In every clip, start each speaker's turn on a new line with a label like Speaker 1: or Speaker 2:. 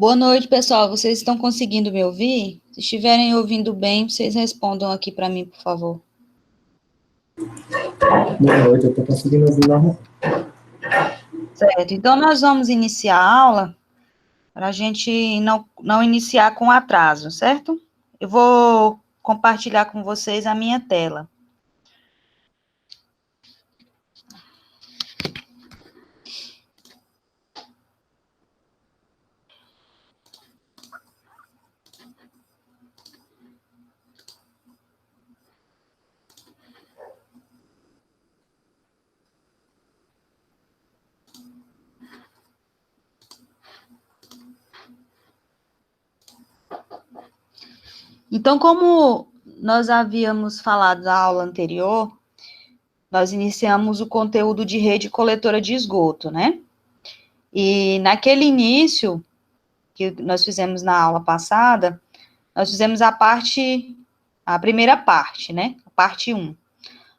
Speaker 1: Boa noite, pessoal. Vocês estão conseguindo me ouvir? Se estiverem ouvindo bem, vocês respondam aqui para mim, por favor.
Speaker 2: Boa noite, eu estou conseguindo ouvir normal.
Speaker 1: Certo, então nós vamos iniciar a aula para a gente não iniciar com atraso, certo? Eu vou compartilhar com vocês a minha tela. Então, como nós havíamos falado na aula anterior, nós iniciamos o conteúdo de rede coletora de esgoto, né? E naquele início que nós fizemos na aula passada, nós fizemos a primeira parte, né? A parte 1.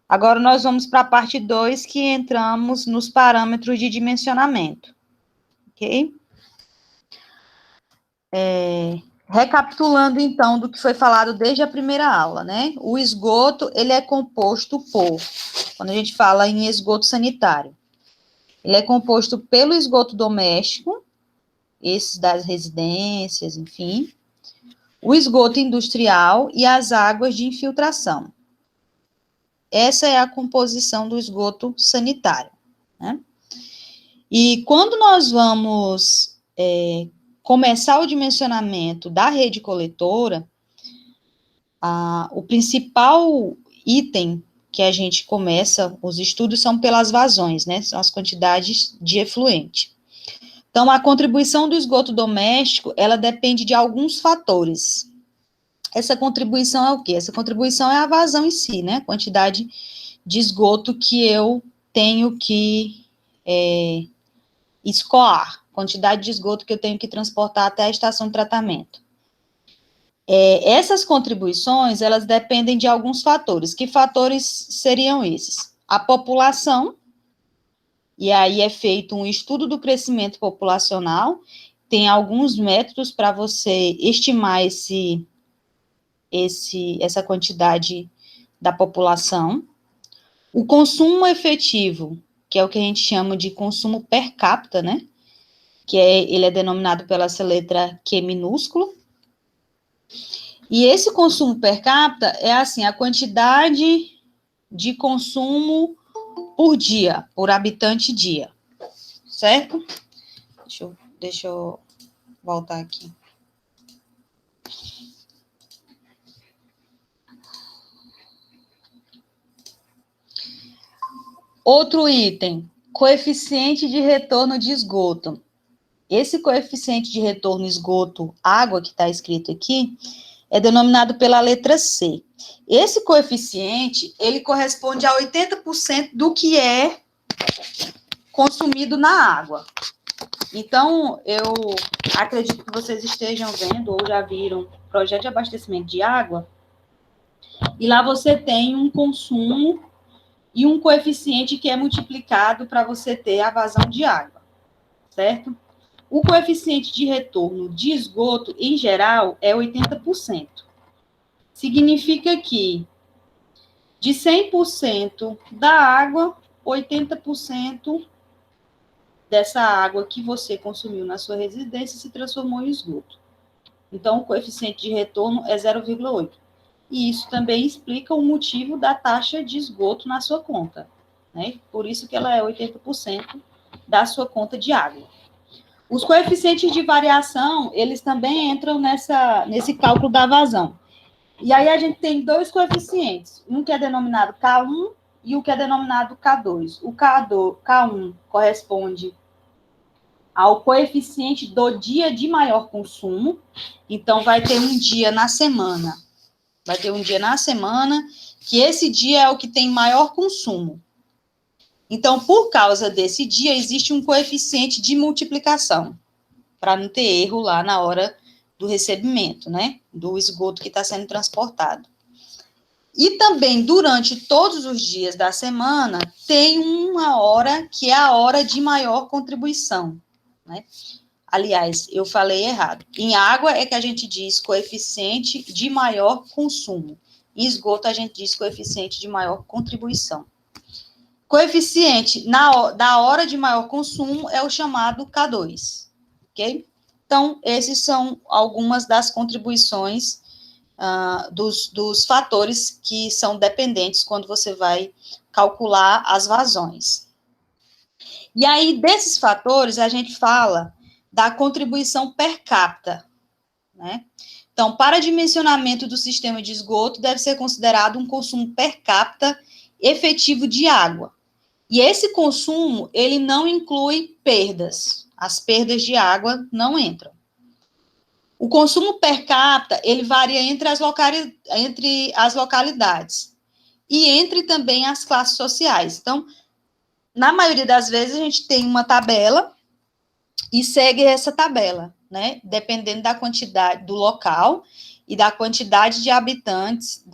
Speaker 1: Agora nós vamos para a parte 2, que entramos nos parâmetros de dimensionamento, ok? Recapitulando, então, do que foi falado desde a primeira aula, né? O esgoto, ele é composto por, quando a gente fala em esgoto sanitário, ele é composto pelo esgoto doméstico, esses das residências, enfim, o esgoto industrial e as águas de infiltração. Essa é a composição do esgoto sanitário, né? E quando nós vamos começar o dimensionamento da rede coletora, o principal item que a gente começa, os estudos são pelas vazões, né? São as quantidades de efluente. Então, a contribuição do esgoto doméstico, ela depende de alguns fatores. Essa contribuição é o quê? Essa contribuição é a vazão em si, né? Quantidade de esgoto que eu tenho que escoar, quantidade de esgoto que eu tenho que transportar até a estação de tratamento. Essas contribuições, elas dependem de alguns fatores. Que fatores seriam esses? A população, e aí é feito um estudo do crescimento populacional, tem alguns métodos para você estimar essa quantidade da população. O consumo efetivo, que é o que a gente chama de consumo per capita, né? Ele é denominado pela essa letra Q minúsculo. E esse consumo per capita é assim, a quantidade de consumo por dia, por habitante dia, certo? Deixa eu voltar aqui. Outro item, coeficiente de retorno de esgoto. Esse coeficiente de retorno esgoto água que está escrito aqui é denominado pela letra C. Esse coeficiente, ele corresponde a 80% do que é consumido na água. Então, eu acredito que vocês estejam vendo ou já viram o projeto de abastecimento de água, e lá você tem um consumo e um coeficiente que é multiplicado para você ter a vazão de água, certo? O coeficiente de retorno de esgoto, em geral, é 80%. Significa que de 100% da água, 80% dessa água que você consumiu na sua residência se transformou em esgoto. Então, o coeficiente de retorno é 0,8. E isso também explica o motivo da taxa de esgoto na sua conta, né? Por isso que ela é 80% da sua conta de água. Os coeficientes de variação, eles também entram nesse cálculo da vazão. E aí a gente tem dois coeficientes, um que é denominado K1 e o que é denominado K2. O K1 corresponde ao coeficiente do dia de maior consumo, então vai ter um dia na semana. Vai ter um dia na semana que esse dia é o que tem maior consumo. Então, por causa desse dia, existe um coeficiente de multiplicação, para não ter erro lá na hora do recebimento, né? Do esgoto que está sendo transportado. E também, durante todos os dias da semana, tem uma hora que é a hora de maior contribuição, né? Aliás, eu falei errado. Em água é que a gente diz coeficiente de maior consumo. Em esgoto, a gente diz coeficiente de maior contribuição. Coeficiente da hora de maior consumo é o chamado K2, ok? Então, esses são algumas das contribuições dos fatores que são dependentes quando você vai calcular as vazões. E aí, desses fatores, a gente fala da contribuição per capita, né? Então, para dimensionamento do sistema de esgoto, deve ser considerado um consumo per capita efetivo de água. E esse consumo, ele não inclui perdas. As perdas de água não entram. O consumo per capita, ele varia entre as localidades e entre também as classes sociais. Então, na maioria das vezes, a gente tem uma tabela e segue essa tabela, né? Dependendo da quantidade do local e da quantidade de habitantes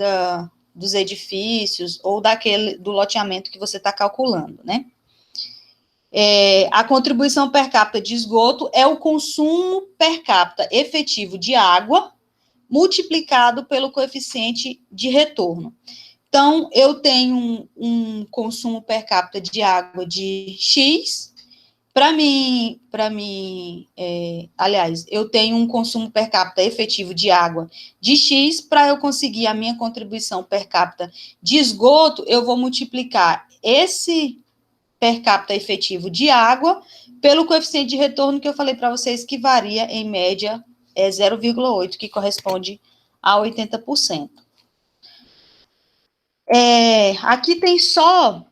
Speaker 1: dos edifícios ou do loteamento que você está calculando, né? A contribuição per capita de esgoto é o consumo per capita efetivo de água multiplicado pelo coeficiente de retorno. Então, eu tenho um consumo per capita de água de X. Aliás, eu tenho um consumo per capita efetivo de água de X. Para eu conseguir a minha contribuição per capita de esgoto, eu vou multiplicar esse per capita efetivo de água pelo coeficiente de retorno que eu falei para vocês, que varia, em média, 0,8, que corresponde a 80%. Aqui tem só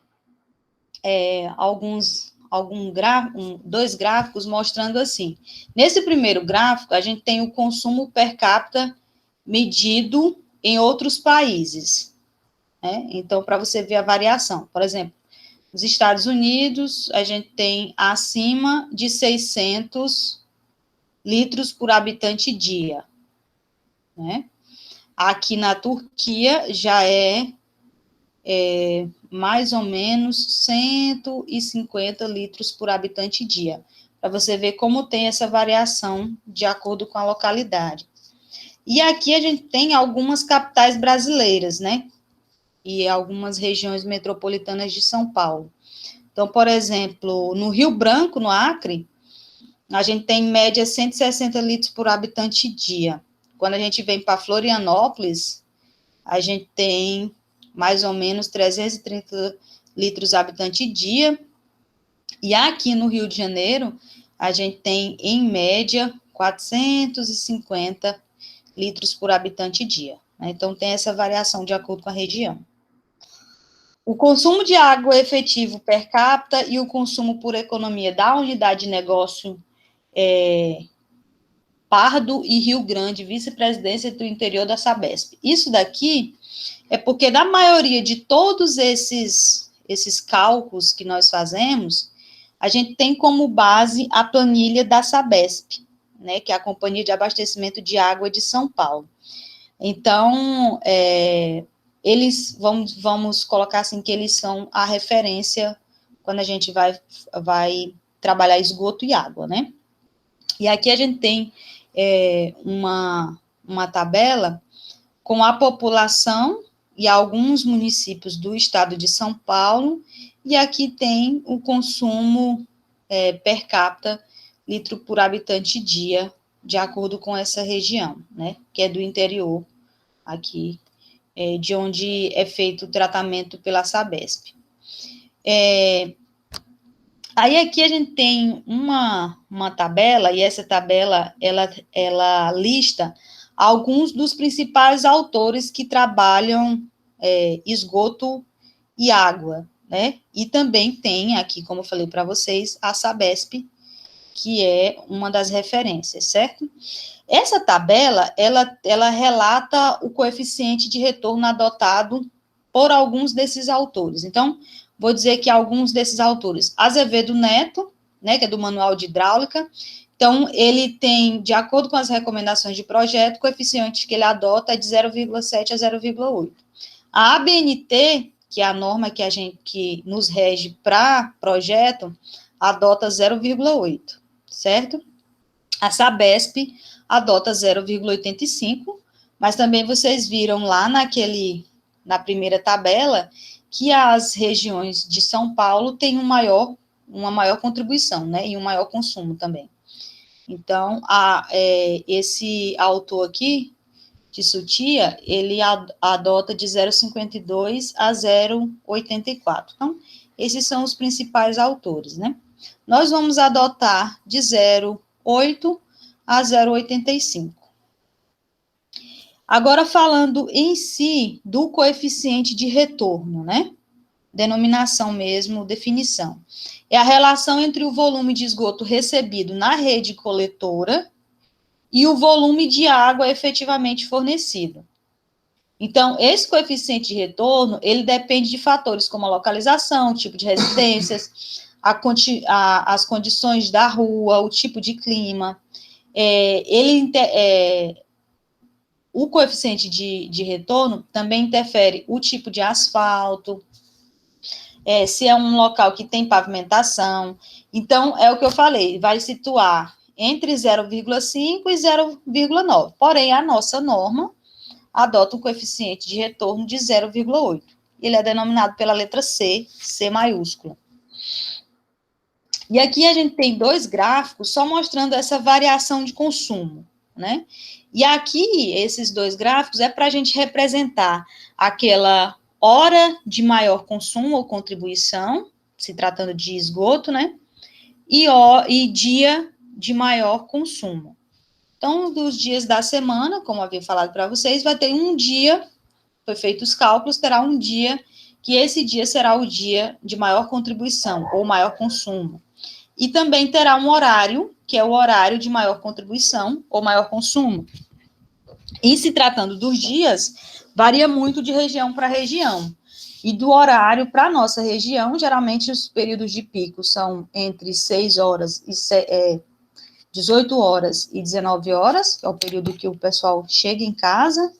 Speaker 1: dois gráficos mostrando assim. Nesse primeiro gráfico, a gente tem o consumo per capita medido em outros países, né? Então, para você ver a variação. Por exemplo, nos Estados Unidos, a gente tem acima de 600 litros por habitante dia, né? Aqui na Turquia já é mais ou menos 150 litros por habitante dia, para você ver como tem essa variação de acordo com a localidade. E aqui a gente tem algumas capitais brasileiras, né? E algumas regiões metropolitanas de São Paulo. Então, por exemplo, no Rio Branco, no Acre, a gente tem em média 160 litros por habitante dia. Quando a gente vem para Florianópolis, a gente tem mais ou menos 330 litros habitante dia. E aqui no Rio de Janeiro, a gente tem, em média, 450 litros por habitante dia, né? Então, tem essa variação de acordo com a região. O consumo de água efetivo per capita e o consumo por economia da unidade de negócio Pardo e Rio Grande, vice-presidência do interior da Sabesp. Isso daqui é porque, na maioria de todos esses cálculos que nós fazemos, a gente tem como base a planilha da Sabesp, né, que é a Companhia de Abastecimento de Água de São Paulo. Então, vamos colocar assim, que eles são a referência quando a gente vai trabalhar esgoto e água, né? E aqui a gente tem uma tabela com a população e alguns municípios do estado de São Paulo, e aqui tem o consumo per capita, litro por habitante dia, de acordo com essa região, né, que é do interior, aqui, de onde é feito o tratamento pela Sabesp. Aí aqui a gente tem uma tabela, e essa tabela, ela lista alguns dos principais autores que trabalham esgoto e água, né? E também tem aqui, como eu falei para vocês, a Sabesp, que é uma das referências, certo? Essa tabela, ela relata o coeficiente de retorno adotado por alguns desses autores. Então, vou dizer que alguns desses autores, Azevedo Neto, né, que é do Manual de Hidráulica, então, ele tem, de acordo com as recomendações de projeto, o coeficiente que ele adota é de 0,7 a 0,8. A ABNT, que é a norma que nos rege para projeto, adota 0,8, certo? A Sabesp adota 0,85, mas também vocês viram lá na primeira tabela que as regiões de São Paulo têm uma maior contribuição, né, e um maior consumo também. Então, esse autor aqui, de Sutia, ele adota de 0,52 a 0,84. Então, esses são os principais autores, né? Nós vamos adotar de 0,8 a 0,85. Agora, falando em si do coeficiente de retorno, né? Denominação mesmo, definição. É a relação entre o volume de esgoto recebido na rede coletora e o volume de água efetivamente fornecido. Então, esse coeficiente de retorno, ele depende de fatores como a localização, o tipo de residências, as condições da rua, o tipo de clima. O coeficiente de retorno também interfere o tipo de asfalto, se é um local que tem pavimentação. Então, é o que eu falei, vai situar entre 0,5 e 0,9. Porém, a nossa norma adota um coeficiente de retorno de 0,8. Ele é denominado pela letra C, C maiúsculo. E aqui a gente tem dois gráficos só mostrando essa variação de consumo, né? E aqui, esses dois gráficos é para a gente representar aquela hora de maior consumo ou contribuição, se tratando de esgoto, né? E dia de maior consumo. Então, dos dias da semana, como havia falado para vocês, vai ter um dia, foi feito os cálculos, terá um dia, que esse dia será o dia de maior contribuição ou maior consumo. E também terá um horário, que é o horário de maior contribuição ou maior consumo. E se tratando dos dias, varia muito de região para região. E do horário para a nossa região, geralmente os períodos de pico são entre 6 horas e 18 horas e 19 horas, que é o período que o pessoal chega em casa.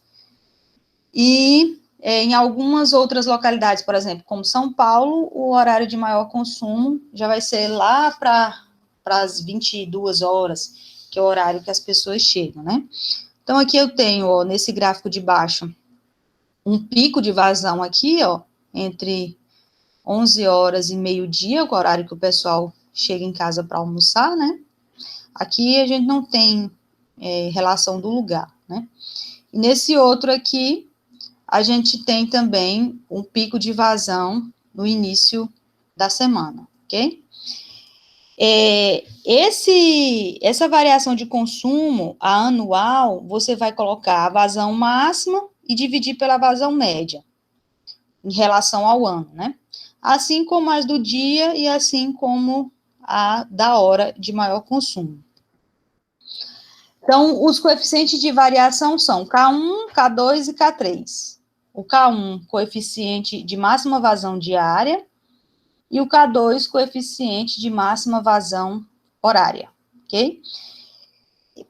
Speaker 1: E em algumas outras localidades, por exemplo, como São Paulo, o horário de maior consumo já vai ser lá para as 22 horas, que é o horário que as pessoas chegam, né? Então, aqui eu tenho, ó, nesse gráfico de baixo, um pico de vazão aqui, ó, entre 11 horas e meio-dia, o horário que o pessoal chega em casa para almoçar, né? Aqui a gente não tem relação do lugar, né? E nesse outro aqui, a gente tem também um pico de vazão no início da semana, ok? Essa variação de consumo, a anual, você vai colocar a vazão máxima e dividir pela vazão média, em relação ao ano, né? Assim como as do dia e assim como a da hora de maior consumo. Então, os coeficientes de variação são K1, K2 e K3. O K1, coeficiente de máxima vazão diária, e o K2, coeficiente de máxima vazão horária, ok?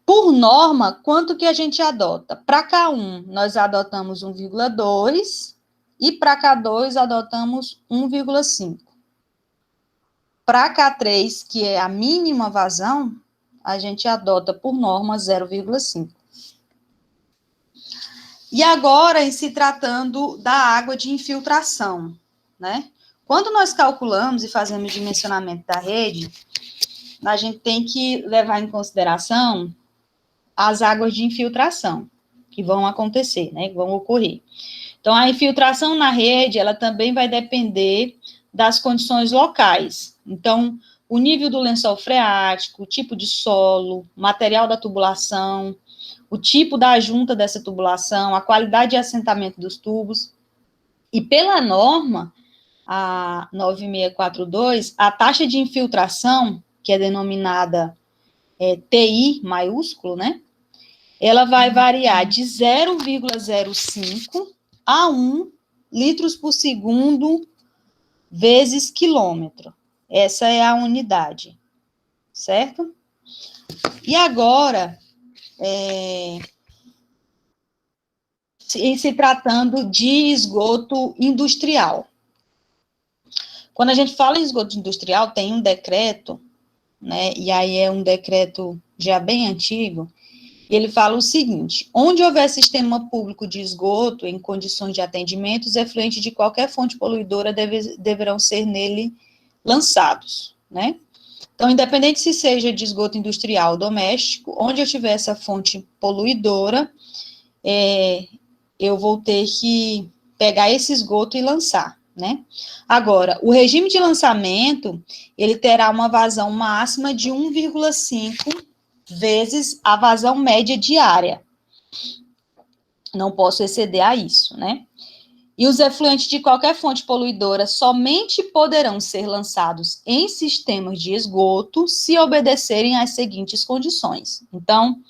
Speaker 1: Por norma, quanto que a gente adota? Para K1, nós adotamos 1,2, e para K2, adotamos 1,5. Para K3, que é a mínima vazão, a gente adota por norma 0,5. E agora, em se tratando da água de infiltração, né? Quando nós calculamos e fazemos dimensionamento da rede, a gente tem que levar em consideração as águas de infiltração que vão acontecer, né? Que vão ocorrer. Então, a infiltração na rede, ela também vai depender das condições locais. Então, o nível do lençol freático, o tipo de solo, o material da tubulação, o tipo da junta dessa tubulação, a qualidade de assentamento dos tubos. E pela norma, a 9642, a taxa de infiltração, que é denominada TI maiúsculo, né? Ela vai variar de 0,05 a 1 litros por segundo vezes quilômetro. Essa é a unidade, certo? E agora, se tratando de esgoto industrial. Quando a gente fala em esgoto industrial, tem um decreto né, e aí é um decreto já bem antigo, ele fala o seguinte: onde houver sistema público de esgoto em condições de atendimento, os efluentes de qualquer fonte poluidora deverão ser nele lançados, né? Então, independente se seja de esgoto industrial ou doméstico, onde eu tiver essa fonte poluidora, eu vou ter que pegar esse esgoto e lançar, né? Agora, o regime de lançamento, ele terá uma vazão máxima de 1,5 vezes a vazão média diária. Não posso exceder a isso, né? E os efluentes de qualquer fonte poluidora somente poderão ser lançados em sistemas de esgoto se obedecerem às seguintes condições. Então,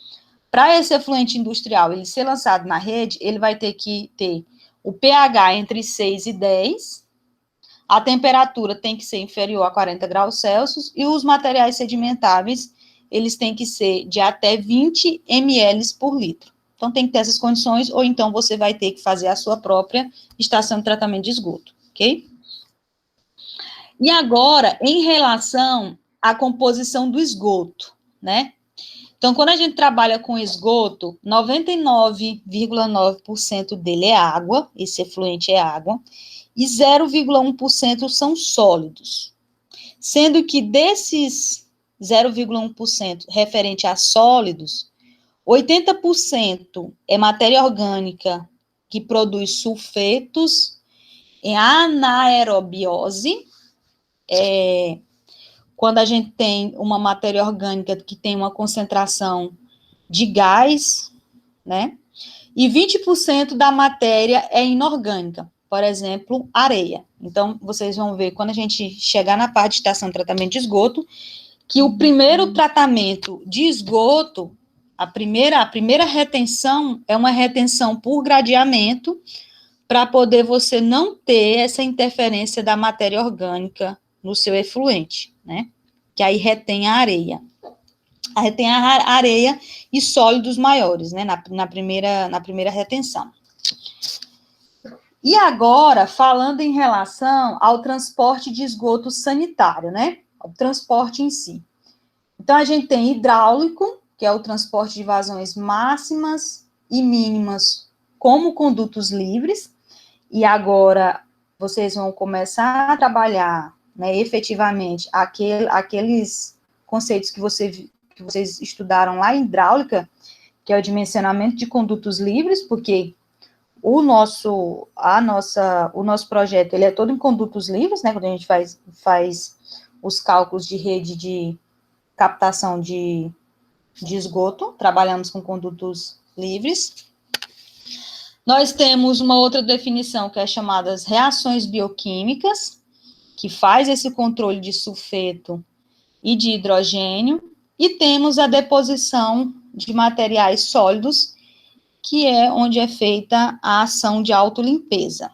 Speaker 1: para esse efluente industrial ele ser lançado na rede, ele vai ter que ter o pH entre 6 e 10, a temperatura tem que ser inferior a 40 graus Celsius e os materiais sedimentáveis, eles têm que ser de até 20 ml por litro. Então, tem que ter essas condições, ou então você vai ter que fazer a sua própria estação de tratamento de esgoto, ok? E agora, em relação à composição do esgoto, né? Então, quando a gente trabalha com esgoto, 99,9% dele é água, esse efluente é água, e 0,1% são sólidos. Sendo que desses 0,1% referente a sólidos, 80% é matéria orgânica que produz sulfetos em anaerobiose, quando a gente tem uma matéria orgânica que tem uma concentração de gás, né? E 20% da matéria é inorgânica, por exemplo, areia. Então, vocês vão ver, quando a gente chegar na parte de estação de tratamento de esgoto, que o primeiro tratamento de esgoto, a primeira retenção é uma retenção por gradeamento, para poder você não ter essa interferência da matéria orgânica no seu efluente, né? Que aí retém a areia. Retém a areia e sólidos maiores, né? Na primeira retenção. E agora, falando em relação ao transporte de esgoto sanitário, né? O transporte em si. Então, a gente tem hidráulico, que é o transporte de vazões máximas e mínimas como condutos livres, e agora vocês vão começar a trabalhar, né, efetivamente aqueles conceitos que vocês estudaram lá em hidráulica, que é o dimensionamento de condutos livres, porque o nosso projeto, ele é todo em condutos livres, né, quando a gente faz os cálculos de rede de captação de esgoto, trabalhamos com condutos livres. Nós temos uma outra definição, que é chamada as reações bioquímicas, que faz esse controle de sulfeto e de hidrogênio, e temos a deposição de materiais sólidos, que é onde é feita a ação de autolimpeza,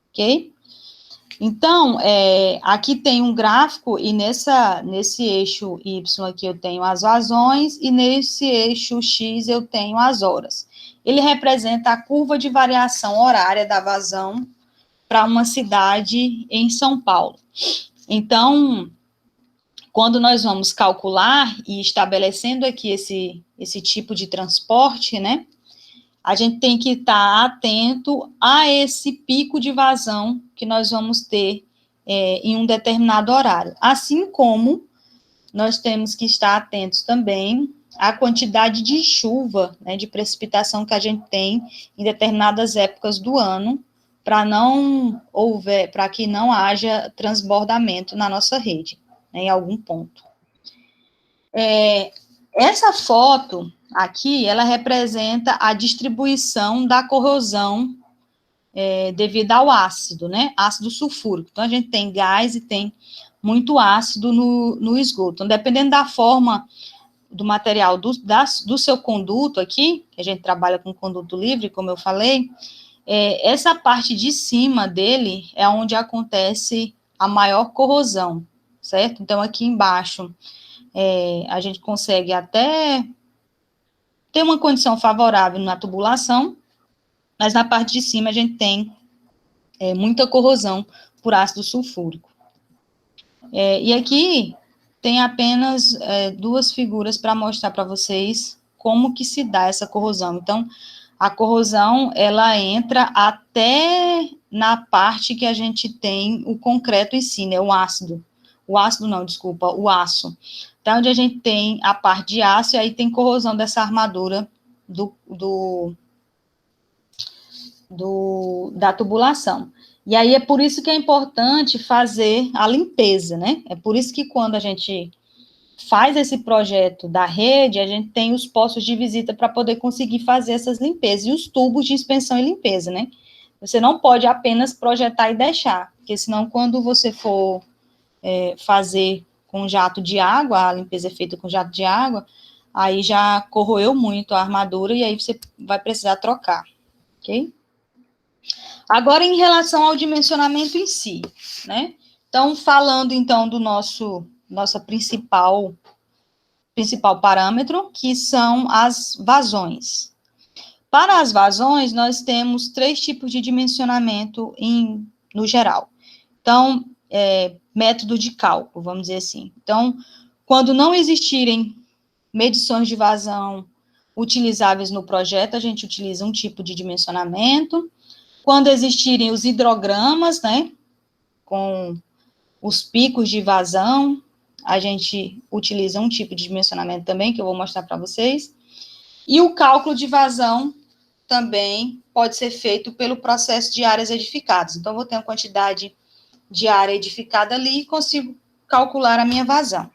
Speaker 1: ok? Então, aqui tem um gráfico, e nesse eixo Y aqui eu tenho as vazões, e nesse eixo X eu tenho as horas. Ele representa a curva de variação horária da vazão para uma cidade em São Paulo. Então, quando nós vamos calcular e estabelecendo aqui esse tipo de transporte, né, a gente tem que estar atento a esse pico de vazão que nós vamos ter em um determinado horário. Assim como nós temos que estar atentos também à quantidade de chuva, né, de precipitação que a gente tem em determinadas épocas do ano, para que não haja transbordamento na nossa rede, né, em algum ponto. Essa foto aqui, ela representa a distribuição da corrosão devido ao ácido, né? Ácido sulfúrico. Então, a gente tem gás e tem muito ácido no esgoto. Então, dependendo da forma do material do seu conduto aqui, que a gente trabalha com conduto livre, como eu falei, essa parte de cima dele é onde acontece a maior corrosão, certo? Então, aqui embaixo, a gente consegue até ter uma condição favorável na tubulação, mas na parte de cima a gente tem muita corrosão por ácido sulfúrico. E aqui tem apenas duas figuras para mostrar para vocês como que se dá essa corrosão. Então, a corrosão, ela entra até na parte que a gente tem o concreto em si, né, o ácido. O ácido não, desculpa, o aço. Então, onde a gente tem a parte de aço, e aí tem corrosão dessa armadura da tubulação. E aí é por isso que é importante fazer a limpeza, né? É por isso que quando a gente faz esse projeto da rede, a gente tem os postos de visita para poder conseguir fazer essas limpezas, e os tubos de inspeção e limpeza, né? Você não pode apenas projetar e deixar, porque senão quando você for fazer com jato de água, a limpeza é feita com jato de água, aí já corroeu muito a armadura, e aí você vai precisar trocar, ok? Agora, em relação ao dimensionamento em si, né? Então, falando, então, do nossa principal parâmetro, que são as vazões. Para as vazões, nós temos 3 tipos de dimensionamento no geral. Então, método de cálculo, vamos dizer assim. Então, quando não existirem medições de vazão utilizáveis no projeto, a gente utiliza um tipo de dimensionamento. Quando existirem os hidrogramas, né, com os picos de vazão, a gente utiliza um tipo de dimensionamento também, que eu vou mostrar para vocês. E o cálculo de vazão também pode ser feito pelo processo de áreas edificadas. Então, eu vou ter uma quantidade de área edificada ali e consigo calcular a minha vazão.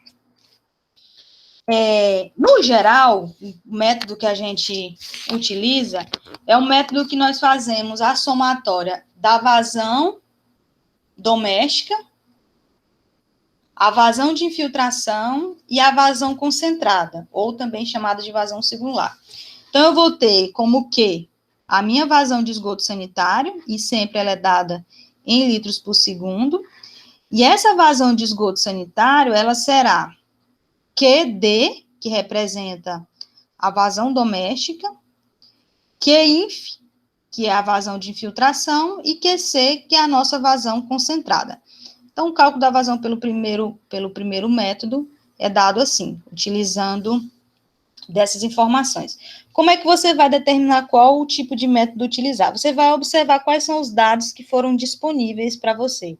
Speaker 1: No geral, o método que a gente utiliza é um método que nós fazemos a somatória da vazão doméstica, a vazão de infiltração e a vazão concentrada, ou também chamada de vazão singular. Então, eu vou ter como que a minha vazão de esgoto sanitário, e sempre ela é dada em litros por segundo, e essa vazão de esgoto sanitário, ela será QD, que representa a vazão doméstica, QINF, que é a vazão de infiltração, e QC, que é a nossa vazão concentrada. Então, o cálculo da vazão pelo primeiro método é dado assim, utilizando dessas informações. Como é que você vai determinar qual o tipo de método utilizar? Você vai observar quais são os dados que foram disponíveis para você.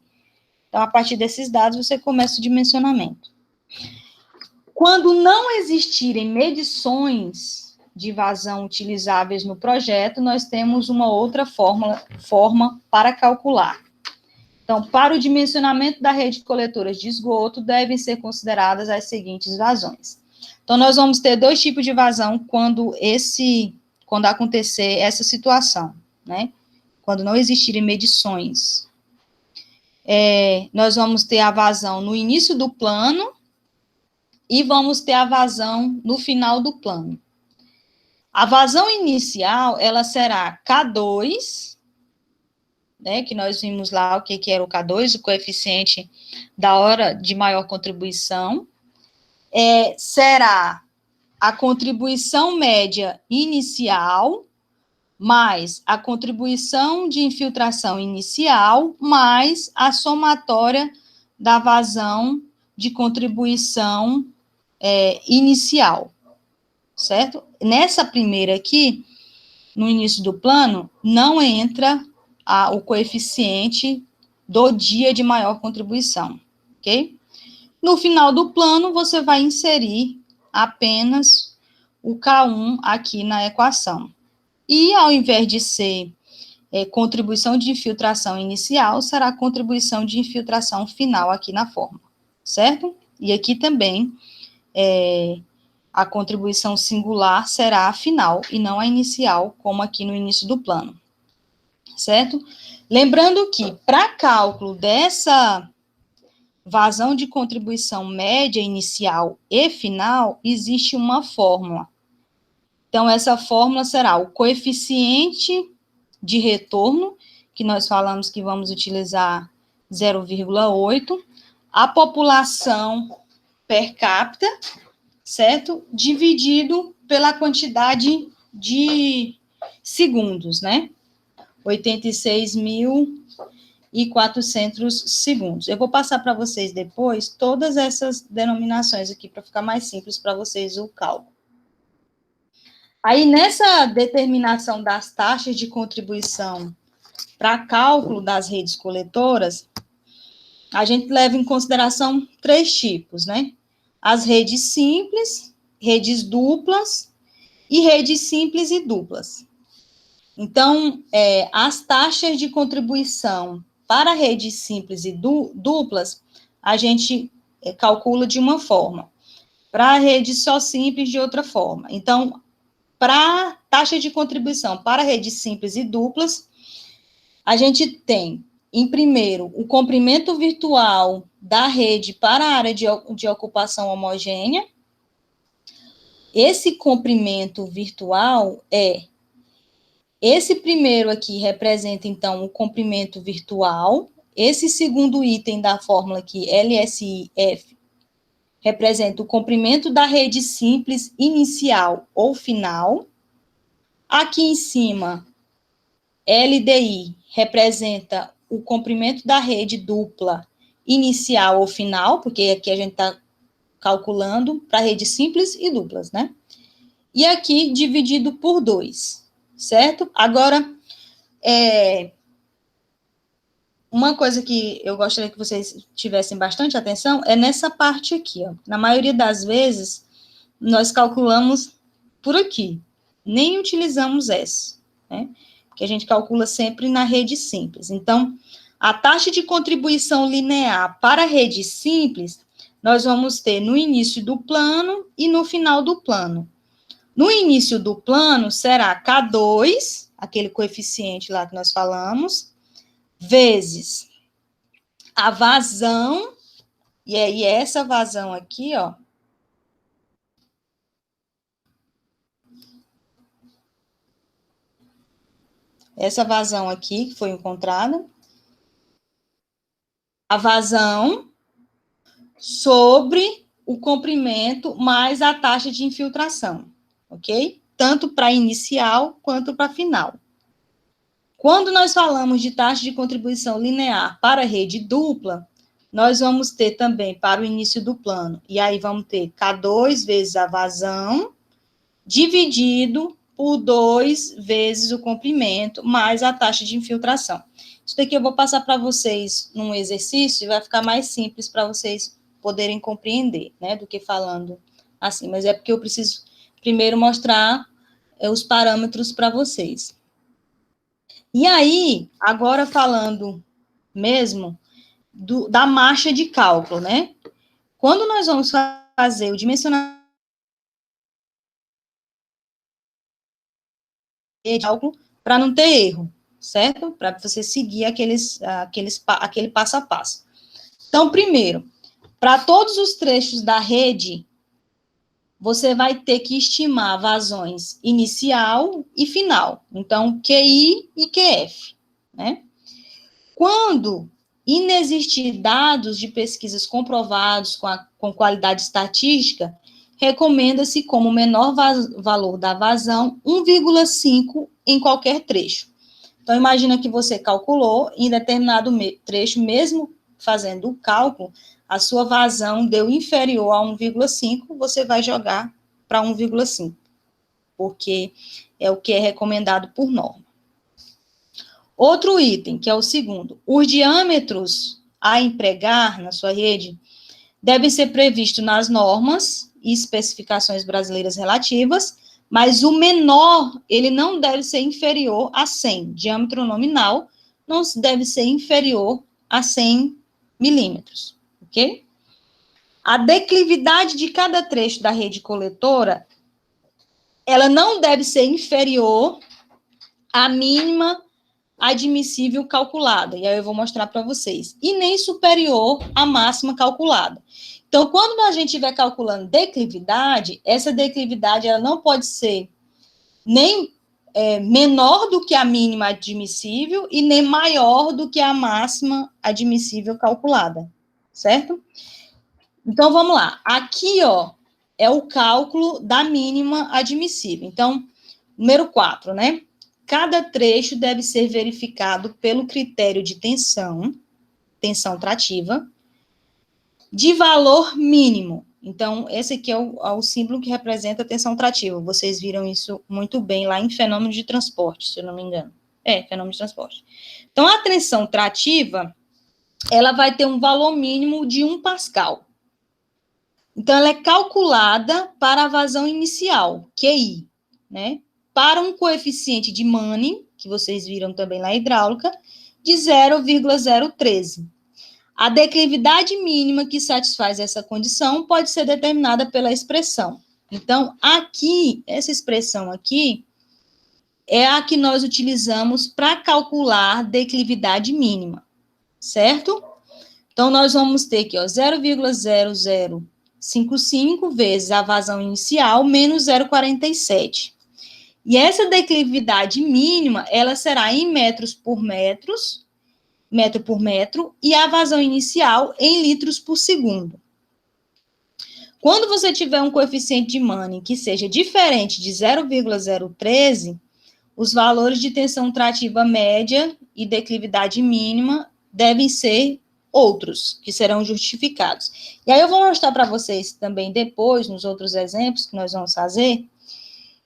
Speaker 1: Então, a partir desses dados, você começa o dimensionamento. Quando não existirem medições de vazão utilizáveis no projeto, nós temos uma outra forma para calcular. Então, para o dimensionamento da rede de coletoras de esgoto, devem ser consideradas as seguintes vazões. Então, nós vamos ter 2 tipos de vazão quando acontecer essa situação, né? Quando não existirem medições. Nós vamos ter a vazão no início do plano e vamos ter a vazão no final do plano. A vazão inicial, ela será K2, né, que nós vimos lá o que era o K2, o coeficiente da hora de maior contribuição, será a contribuição média inicial, mais a contribuição de infiltração inicial, mais a somatória da vazão de contribuição inicial, certo? Nessa primeira aqui, no início do plano, não entra o coeficiente do dia de maior contribuição, ok? No final do plano, você vai inserir apenas o K1 aqui na equação. E, ao invés de ser contribuição de infiltração inicial, será contribuição de infiltração final aqui na forma, certo? E aqui também, a contribuição singular será a final e não a inicial, como aqui no início do plano, certo? Lembrando que, para cálculo dessa vazão de contribuição média, inicial e final, existe uma fórmula. Então, essa fórmula será o coeficiente de retorno, que nós falamos que vamos utilizar 0,8, a população per capita, certo? Dividido pela quantidade de segundos, né? 86.000 e 400 segundos. Eu vou passar para vocês depois todas essas denominações aqui, para ficar mais simples para vocês o cálculo. Aí, nessa determinação das taxas de contribuição para cálculo das redes coletoras, a gente leva em consideração 3 tipos, né? As redes simples, redes duplas e redes simples e duplas. Então, as taxas de contribuição para redes simples e duplas, a gente calcula de uma forma. Para redes só simples, de outra forma. Então, para taxa de contribuição para redes simples e duplas, a gente tem, em primeiro, o comprimento virtual da rede para a área de ocupação homogênea. Esse comprimento virtual esse primeiro aqui representa, então, o comprimento virtual. Esse segundo item da fórmula aqui, LSIF, representa o comprimento da rede simples inicial ou final. Aqui em cima, LDI representa o comprimento da rede dupla inicial ou final, porque aqui a gente está calculando para redes simples e duplas, né? E aqui dividido por 2, certo? Agora, uma coisa que eu gostaria que vocês tivessem bastante atenção é nessa parte aqui, ó. Na maioria das vezes, nós calculamos por aqui, nem utilizamos essa, né? Porque a gente calcula sempre na rede simples. Então, a taxa de contribuição linear para a rede simples, nós vamos ter no início do plano e no final do plano. No início do plano, será K2, aquele coeficiente lá que nós falamos, vezes a vazão, e aí essa vazão aqui, ó, essa vazão aqui que foi encontrada, a vazão sobre o comprimento mais a taxa de infiltração, ok? Tanto para inicial quanto para final. Quando nós falamos de taxa de contribuição linear para a rede dupla, nós vamos ter também para o início do plano, e aí vamos ter K2 vezes a vazão, dividido por 2 vezes o comprimento, mais a taxa de infiltração. Isso daqui eu vou passar para vocês num exercício, e vai ficar mais simples para vocês poderem compreender, né, do que falando assim, mas é porque eu preciso primeiro mostrar os parâmetros para vocês. E aí, agora falando mesmo da marcha de cálculo, né? Quando nós vamos fazer o dimensionamento de cálculo, para não ter erro, certo? Para você seguir aquele passo a passo. Então, primeiro, para todos os trechos da rede, você vai ter que estimar vazões inicial e final. Então, QI e QF, né? Quando inexistir dados de pesquisas comprovados com qualidade estatística, recomenda-se como menor valor da vazão 1,5 em qualquer trecho. Então, imagina que você calculou em determinado trecho, mesmo fazendo o cálculo, a sua vazão deu inferior a 1,5, você vai jogar para 1,5, porque é o que é recomendado por norma. Outro item, que é o segundo, os diâmetros a empregar na sua rede devem ser previstos nas normas e especificações brasileiras relativas, mas o menor, ele não deve ser inferior a 100, diâmetro nominal não deve ser inferior a 100 milímetros, ok? A declividade de cada trecho da rede coletora, ela não deve ser inferior à mínima admissível calculada, e aí eu vou mostrar para vocês, e nem superior à máxima calculada. Então, quando a gente estiver calculando declividade, essa declividade ela não pode ser nem menor do que a mínima admissível e nem maior do que a máxima admissível calculada, certo? Então, vamos lá. Aqui, ó, é o cálculo da mínima admissível. Então, número 4, né? cada trecho deve ser verificado pelo critério de tensão trativa, de valor mínimo. Então, esse aqui é o símbolo que representa a tensão trativa. Vocês viram isso muito bem lá em fenômeno de transporte, se eu não me engano. Fenômeno de transporte. Então, a tensão trativa, ela vai ter um valor mínimo de 1 pascal. Então, ela é calculada para a vazão inicial, QI, né? Para um coeficiente de Manning, que vocês viram também lá na hidráulica, de 0,013. A declividade mínima que satisfaz essa condição pode ser determinada pela expressão. Então, aqui, essa expressão aqui, é a que nós utilizamos para calcular declividade mínima, certo? Então, nós vamos ter aqui, ó, 0,0055 vezes a vazão inicial menos 0,47. E essa declividade mínima, ela será em metro por metro, e a vazão inicial em litros por segundo. Quando você tiver um coeficiente de Manning que seja diferente de 0,013, os valores de tensão trativa média e declividade mínima devem ser outros, que serão justificados. E aí eu vou mostrar para vocês também depois, nos outros exemplos que nós vamos fazer,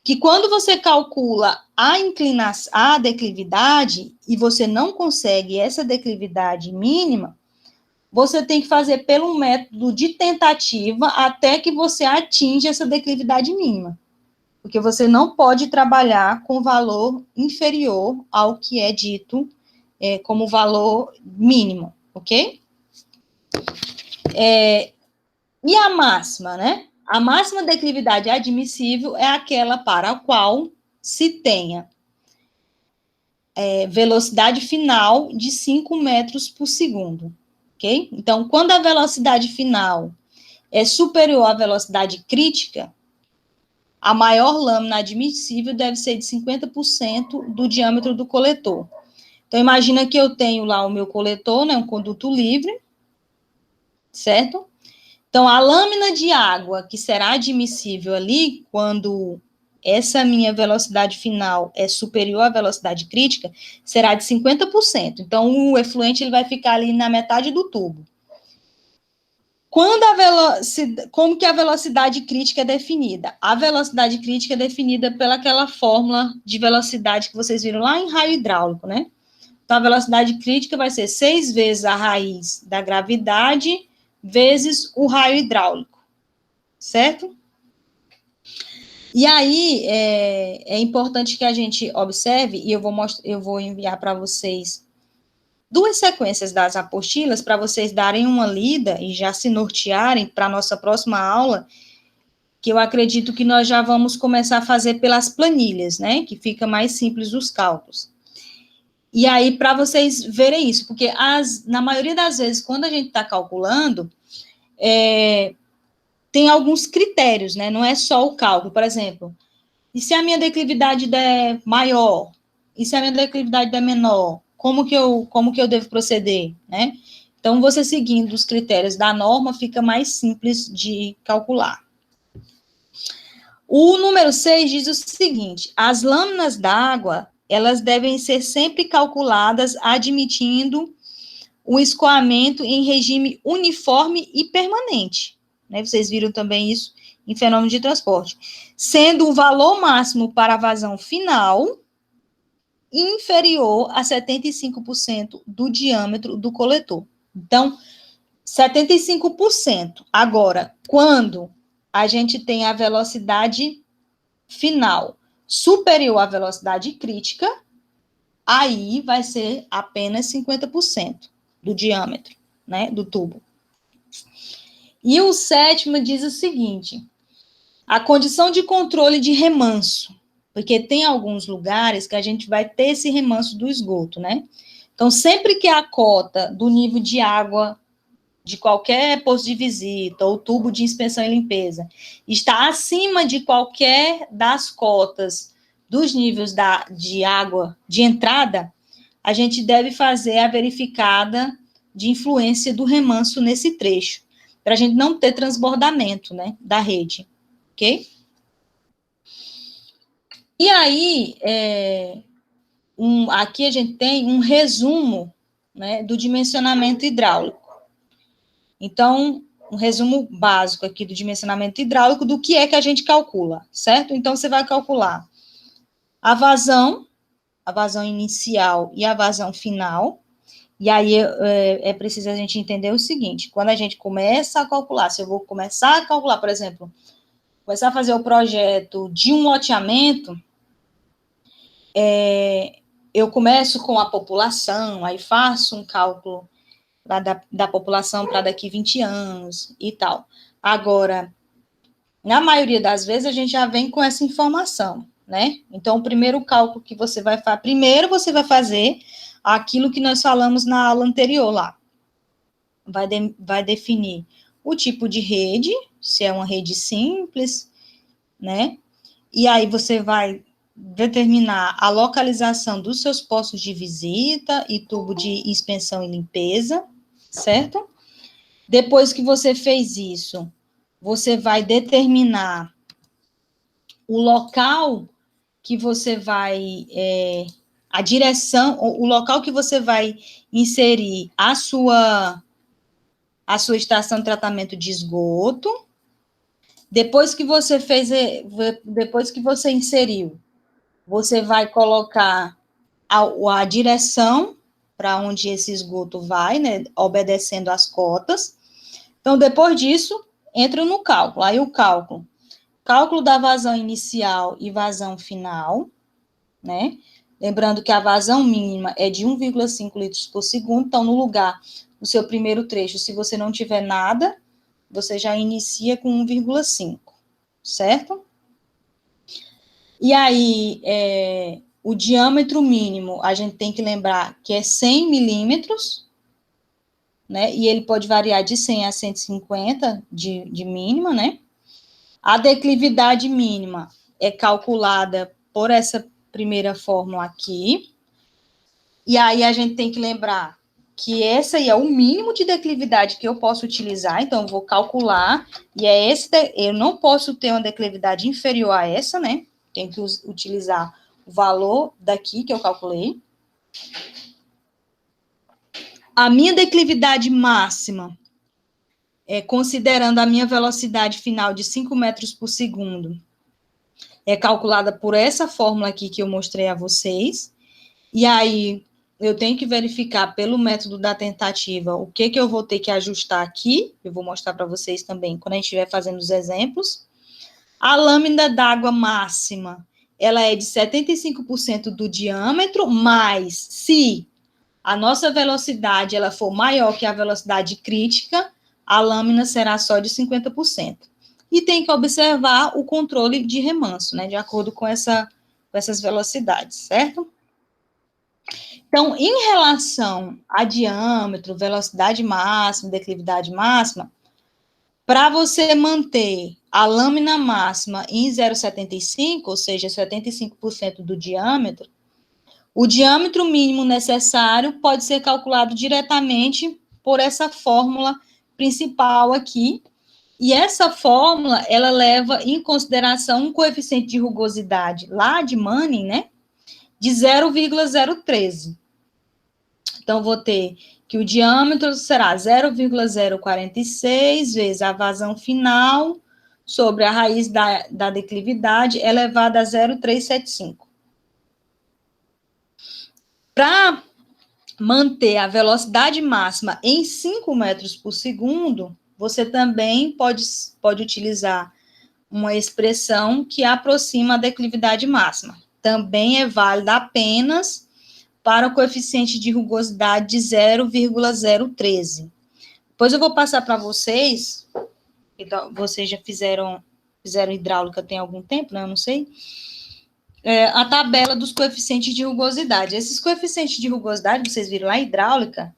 Speaker 1: que quando você calcula a inclinação, a declividade, e você não consegue essa declividade mínima, você tem que fazer pelo método de tentativa até que você atinja essa declividade mínima. Porque você não pode trabalhar com valor inferior ao que é dito como valor mínimo, ok? E a máxima, né? A máxima declividade admissível é aquela para a qual se tenha velocidade final de 5 metros por segundo, ok? Então, quando a velocidade final é superior à velocidade crítica, a maior lâmina admissível deve ser de 50% do diâmetro do coletor. Então, imagina que eu tenho lá o meu coletor, né, um conduto livre, certo? Então, a lâmina de água que será admissível ali, quando essa minha velocidade final é superior à velocidade crítica, será de 50%. Então, o efluente ele vai ficar ali na metade do tubo. Como que a velocidade crítica é definida? A velocidade crítica é definida pelaquela fórmula de velocidade que vocês viram lá em raio hidráulico, né? Então, a velocidade crítica vai ser 6 vezes a raiz da gravidade vezes o raio hidráulico, certo? E aí, é importante que a gente observe, e eu vou enviar para vocês 2 sequências das apostilas para vocês darem uma lida e já se nortearem para a nossa próxima aula, que eu acredito que nós já vamos começar a fazer pelas planilhas, né? Que fica mais simples os cálculos. E aí, para vocês verem isso, porque na maioria das vezes, quando a gente está calculando, tem alguns critérios, né? Não é só o cálculo. Por exemplo, e se a minha declividade der maior? E se a minha declividade der menor? Como que eu devo proceder, né? Então, você seguindo os critérios da norma, fica mais simples de calcular. O número 6 diz o seguinte: as lâminas d'água, elas devem ser sempre calculadas admitindo o escoamento em regime uniforme e permanente, né? Vocês viram também isso em fenômeno de transporte, sendo o valor máximo para a vazão final inferior a 75% do diâmetro do coletor. Então, 75%. Agora, quando a gente tem a velocidade final superior à velocidade crítica, aí vai ser apenas 50% do diâmetro, né, do tubo. E o 7º diz o seguinte: a condição de controle de remanso, porque tem alguns lugares que a gente vai ter esse remanso do esgoto, né? Então, sempre que a cota do nível de água de qualquer posto de visita ou tubo de inspeção e limpeza está acima de qualquer das cotas dos níveis de água de entrada, a gente deve fazer a verificada de influência do remanso nesse trecho, para a gente não ter transbordamento, né, da rede, ok? E aí, aqui a gente tem um resumo, né, do dimensionamento hidráulico. Então, um resumo básico aqui do dimensionamento hidráulico, do que é que a gente calcula, certo? Então, você vai calcular a vazão inicial e a vazão final. E aí é preciso a gente entender o seguinte: quando a gente começa a calcular, se eu vou começar a calcular, por exemplo, começar a fazer o projeto de um loteamento, eu começo com a população, aí faço um cálculo da população para daqui 20 anos e tal. Agora, na maioria das vezes, a gente já vem com essa informação, né? Então, o primeiro cálculo que você vai fazer, primeiro você vai fazer aquilo que nós falamos na aula anterior lá. Vai definir o tipo de rede, se é uma rede simples, né? E aí você vai determinar a localização dos seus postos de visita e tubo de inspeção e limpeza, certo? Depois que você fez isso, você vai determinar o local que você vai, a direção, o local que você vai inserir a sua estação de tratamento de esgoto. Depois que você depois que você inseriu, você vai colocar a direção para onde esse esgoto vai, né, obedecendo às cotas. Então, depois disso, entra no cálculo. Aí o cálculo da vazão inicial e vazão final, né? Lembrando que a vazão mínima é de 1,5 litros por segundo, então, no lugar, no seu primeiro trecho, se você não tiver nada, você já inicia com 1,5, certo? E aí, o diâmetro mínimo, a gente tem que lembrar que é 100 milímetros, né? E ele pode variar de 100 a 150 de mínima, né? A declividade mínima é calculada por essa primeira fórmula aqui. E aí a gente tem que lembrar que esse aí é o mínimo de declividade que eu posso utilizar, então eu vou calcular, e eu não posso ter uma declividade inferior a essa, né? Tenho que utilizar o valor daqui que eu calculei. A minha declividade máxima, considerando a minha velocidade final de 5 metros por segundo, é calculada por essa fórmula aqui que eu mostrei a vocês. E aí, eu tenho que verificar pelo método da tentativa o que eu vou ter que ajustar aqui. Eu vou mostrar para vocês também quando a gente estiver fazendo os exemplos. A lâmina d'água máxima, ela é de 75% do diâmetro, mas se a nossa velocidade ela for maior que a velocidade crítica, a lâmina será só de 50%. E tem que observar o controle de remanso, né, de acordo com essas velocidades, certo? Então, em relação a diâmetro, velocidade máxima, declividade máxima, para você manter a lâmina máxima em 0,75, ou seja, 75% do diâmetro, o diâmetro mínimo necessário pode ser calculado diretamente por essa fórmula principal aqui. E essa fórmula, ela leva em consideração um coeficiente de rugosidade lá de Manning, né, de 0,013. Então, vou ter que o diâmetro será 0,046 vezes a vazão final sobre a raiz da declividade elevada a 0,375. Para manter a velocidade máxima em 5 metros por segundo, você também pode utilizar uma expressão que aproxima a declividade máxima. Também é válida apenas para o coeficiente de rugosidade de 0,013. Depois eu vou passar para vocês, então, vocês já fizeram hidráulica tem algum tempo, né? Eu não sei. A tabela dos coeficientes de rugosidade. Esses coeficientes de rugosidade, vocês viram lá, hidráulica,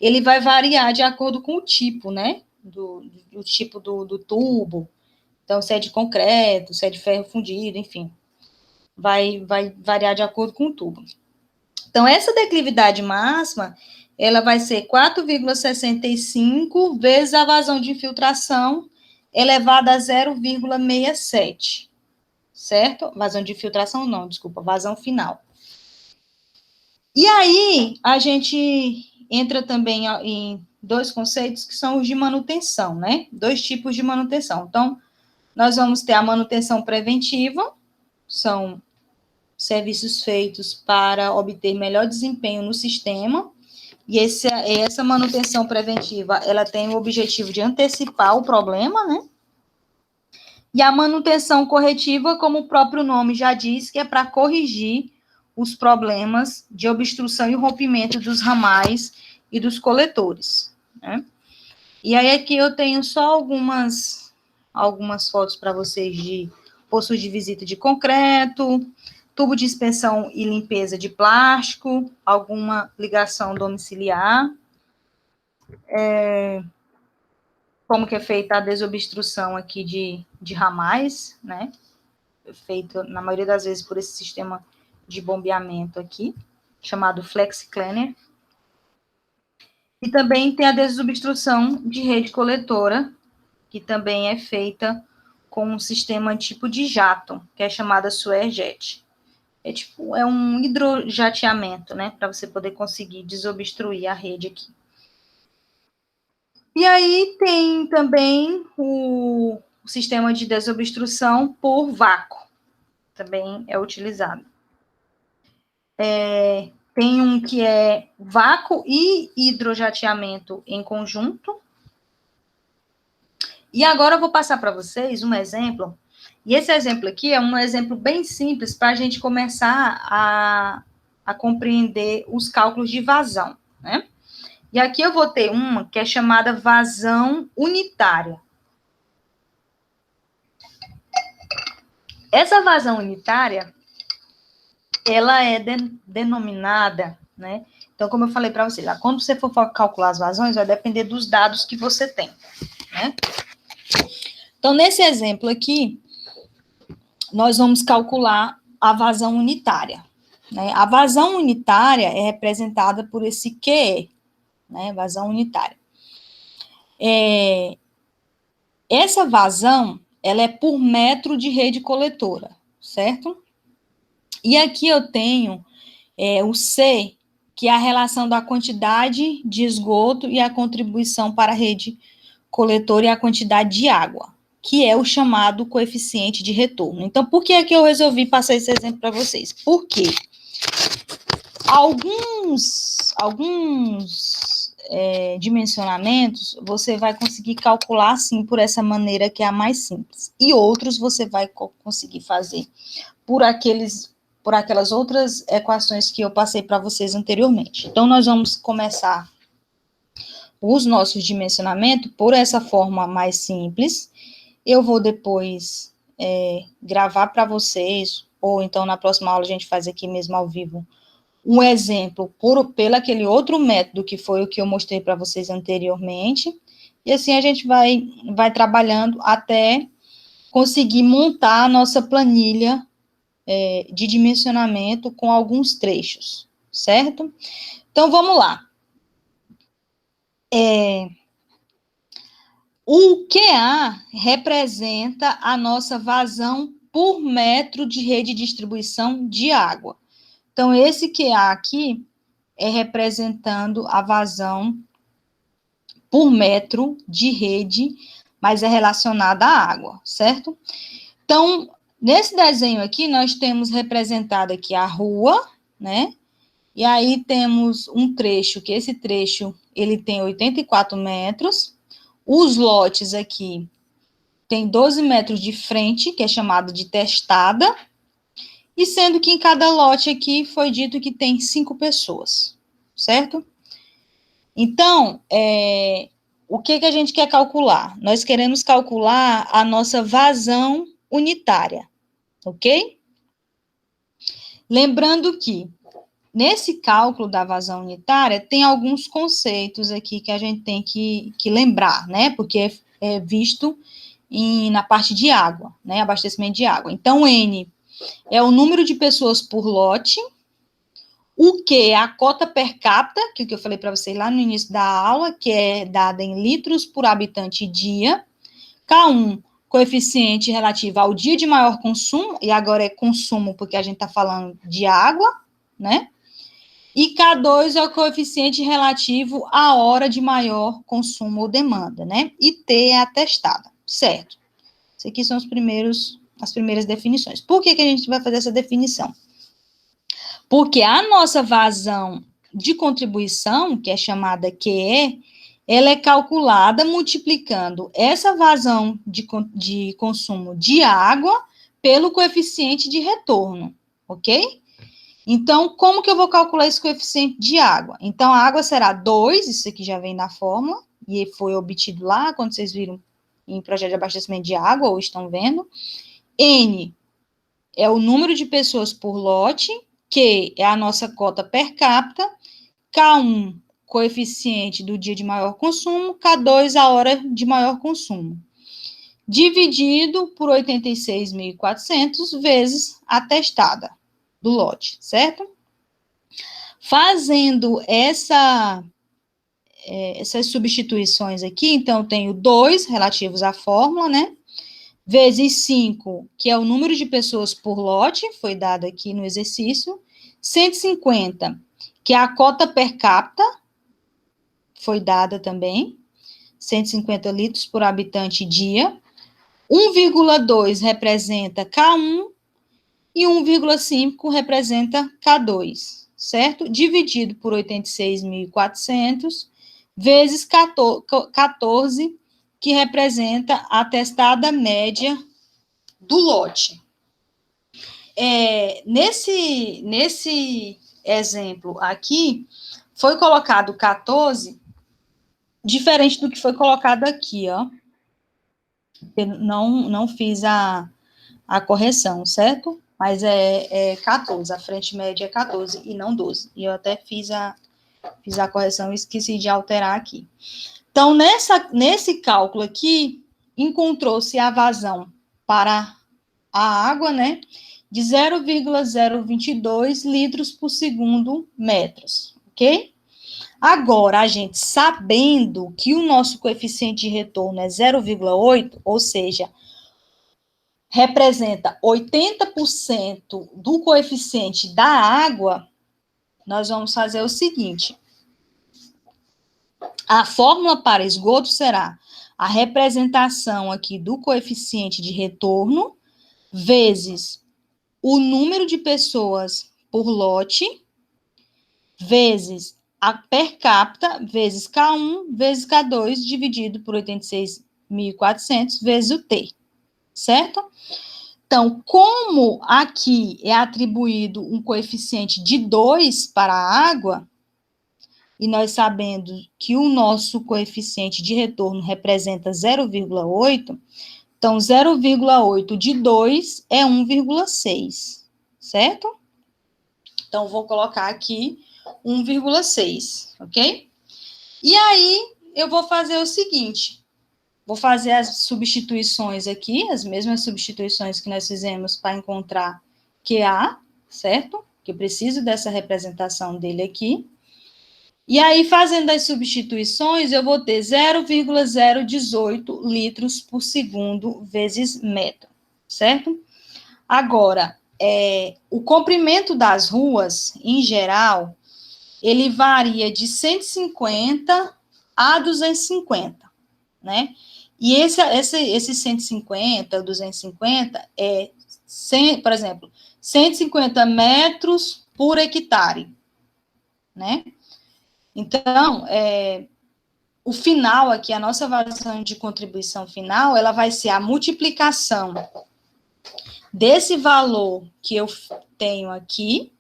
Speaker 1: ele vai variar de acordo com o tipo, né? Do tipo do tubo. Então, se é de concreto, se é de ferro fundido, enfim. Vai variar de acordo com o tubo. Então, essa declividade máxima, ela vai ser 4,65 vezes a vazão de infiltração elevada a 0,67. Certo? Vazão de infiltração não, desculpa, vazão final. E aí, a gente entra também em dois conceitos que são os de manutenção, né? Dois tipos de manutenção. Então, nós vamos ter a manutenção preventiva, são serviços feitos para obter melhor desempenho no sistema, e essa manutenção preventiva, ela tem o objetivo de antecipar o problema, né? E a manutenção corretiva, como o próprio nome já diz, que é para corrigir os problemas de obstrução e rompimento dos ramais e dos coletores, né? E aí aqui eu tenho só algumas fotos para vocês de poços de visita de concreto, tubo de inspeção e limpeza de plástico, alguma ligação domiciliar, como que é feita a desobstrução aqui de ramais, né? Feito, na maioria das vezes, por esse sistema de bombeamento aqui, chamado FlexiCleaner. E também tem a desobstrução de rede coletora, que também é feita com um sistema tipo de jato, que é chamada SuareJet. É um hidrojateamento, né, para você poder conseguir desobstruir a rede aqui. E aí tem também o sistema de desobstrução por vácuo, também é utilizado. Tem um que é vácuo e hidrojateamento em conjunto. E agora eu vou passar para vocês um exemplo, e esse exemplo aqui é um exemplo bem simples para a gente começar a compreender os cálculos de vazão, né? E aqui eu vou ter uma que é chamada vazão unitária. Essa vazão unitária, ela é denominada, né? Então, como eu falei para vocês, quando você for calcular as vazões, vai depender dos dados que você tem, né? Então, nesse exemplo aqui, nós vamos calcular a vazão unitária, né? A vazão unitária é representada por esse QE, né? Vazão unitária. Essa vazão, ela é por metro de rede coletora, certo? E aqui eu tenho o C, que é a relação da quantidade de esgoto e a contribuição para a rede coletora e a quantidade de água, que é o chamado coeficiente de retorno. Então, por que é que eu resolvi passar esse exemplo para vocês? Porque alguns dimensionamentos você vai conseguir calcular, sim, por essa maneira que é a mais simples. E outros você vai conseguir fazer por aquelas outras equações que eu passei para vocês anteriormente. Então, nós vamos começar os nossos dimensionamentos por essa forma mais simples. Eu vou depois gravar para vocês, ou então na próxima aula a gente faz aqui mesmo ao vivo, um exemplo pelo aquele outro método que foi o que eu mostrei para vocês anteriormente, e assim a gente vai trabalhando até conseguir montar a nossa planilha de dimensionamento com alguns trechos, certo? Então, vamos lá. O QA representa a nossa vazão por metro de rede de distribuição de água. Então, esse QA aqui é representando a vazão por metro de rede, mas é relacionada à água, certo? Então, nesse desenho aqui, nós temos representado aqui a rua, né? E aí temos um trecho, que esse trecho, ele tem 84 metros. Os lotes aqui tem 12 metros de frente, que é chamado de testada, e sendo que em cada lote aqui foi dito que tem 5 pessoas, certo? Então, o que a gente quer calcular? Nós queremos calcular a nossa vazão unitária, ok? Lembrando que, nesse cálculo da vazão unitária, tem alguns conceitos aqui que a gente tem que lembrar, né? Porque é visto na parte de água, né? Abastecimento de água. Então, N é o número de pessoas por lote. O Q é a cota per capita, que é o que eu falei para vocês lá no início da aula, que é dada em litros por habitante e dia. K1, coeficiente relativo ao dia de maior consumo, e agora é consumo porque a gente está falando de água, né? E K2 é o coeficiente relativo à hora de maior consumo ou demanda, né? E T é a testada, certo? Isso aqui são as primeiras definições. Por que a gente vai fazer essa definição? Porque a nossa vazão de contribuição, que é chamada QE, ela é calculada multiplicando essa vazão de consumo de água pelo coeficiente de retorno, ok? Então, como que eu vou calcular esse coeficiente de água? Então, a água será 2, isso aqui já vem na fórmula, e foi obtido lá, quando vocês viram em projeto de abastecimento de água, ou estão vendo. N é o número de pessoas por lote, Q é a nossa cota per capita, K1, coeficiente do dia de maior consumo, K2, a hora de maior consumo. Dividido por 86.400 vezes a testada do lote, certo? Fazendo essas substituições aqui, então, eu tenho 2 relativos à fórmula, né? Vezes 5, que é o número de pessoas por lote, foi dado aqui no exercício. 150, que é a cota per capita, foi dada também. 150 litros por habitante dia. 1,2 representa K1 e 1,5 representa K2, certo? Dividido por 86.400 vezes 14, que representa a testada média do lote. Nesse exemplo aqui, foi colocado 14, diferente do que foi colocado aqui, ó. Eu não fiz a correção, certo? Mas é 14, a frente média é 14 e não 12. E eu até fiz a correção e esqueci de alterar aqui. Então, nesse cálculo aqui, encontrou-se a vazão para a água, né, de 0,022 litros por segundo metros, ok? Agora, a gente sabendo que o nosso coeficiente de retorno é 0,8, ou seja, representa 80% do coeficiente da água, nós vamos fazer o seguinte: a fórmula para esgoto será a representação aqui do coeficiente de retorno vezes o número de pessoas por lote, vezes a per capita, vezes K1, vezes K2, dividido por 86.400, vezes o T, certo? Então, como aqui é atribuído um coeficiente de 2 para a água, e nós sabendo que o nosso coeficiente de retorno representa 0,8, então 0,8 de 2 é 1,6, certo? Então, vou colocar aqui 1,6, ok? E aí, eu vou fazer o seguinte, vou fazer as substituições aqui, as mesmas substituições que nós fizemos para encontrar QA, certo? Que eu preciso dessa representação dele aqui. E aí, fazendo as substituições, eu vou ter 0,018 litros por segundo vezes metro, certo? Agora, o comprimento das ruas, em geral, ele varia de 150 a 250, né? E esse 150, 250, por exemplo, 150 metros por hectare, né? Então, o final aqui, a nossa vazão de contribuição final, ela vai ser a multiplicação desse valor que eu tenho aqui,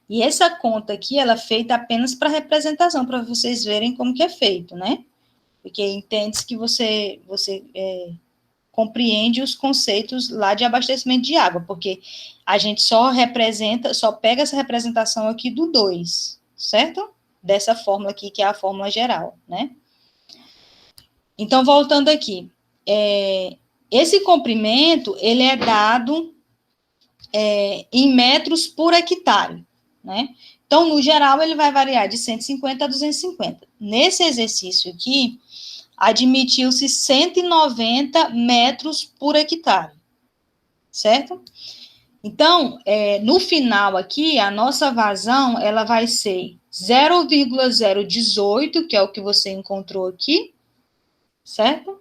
Speaker 1: e essa conta aqui, ela é feita apenas para representação, para vocês verem como que é feito, né? Porque entende-se que você compreende os conceitos lá de abastecimento de água, porque a gente só pega essa representação aqui do 2, certo? Dessa fórmula aqui, que é a fórmula geral, né? Então, voltando aqui, esse comprimento, ele é dado em metros por hectare, né? Então, no geral, ele vai variar de 150 a 250. Nesse exercício aqui, admitiu-se 190 metros por hectare, certo? Então, no final aqui, a nossa vazão, ela vai ser 0,018, que é o que você encontrou aqui, certo?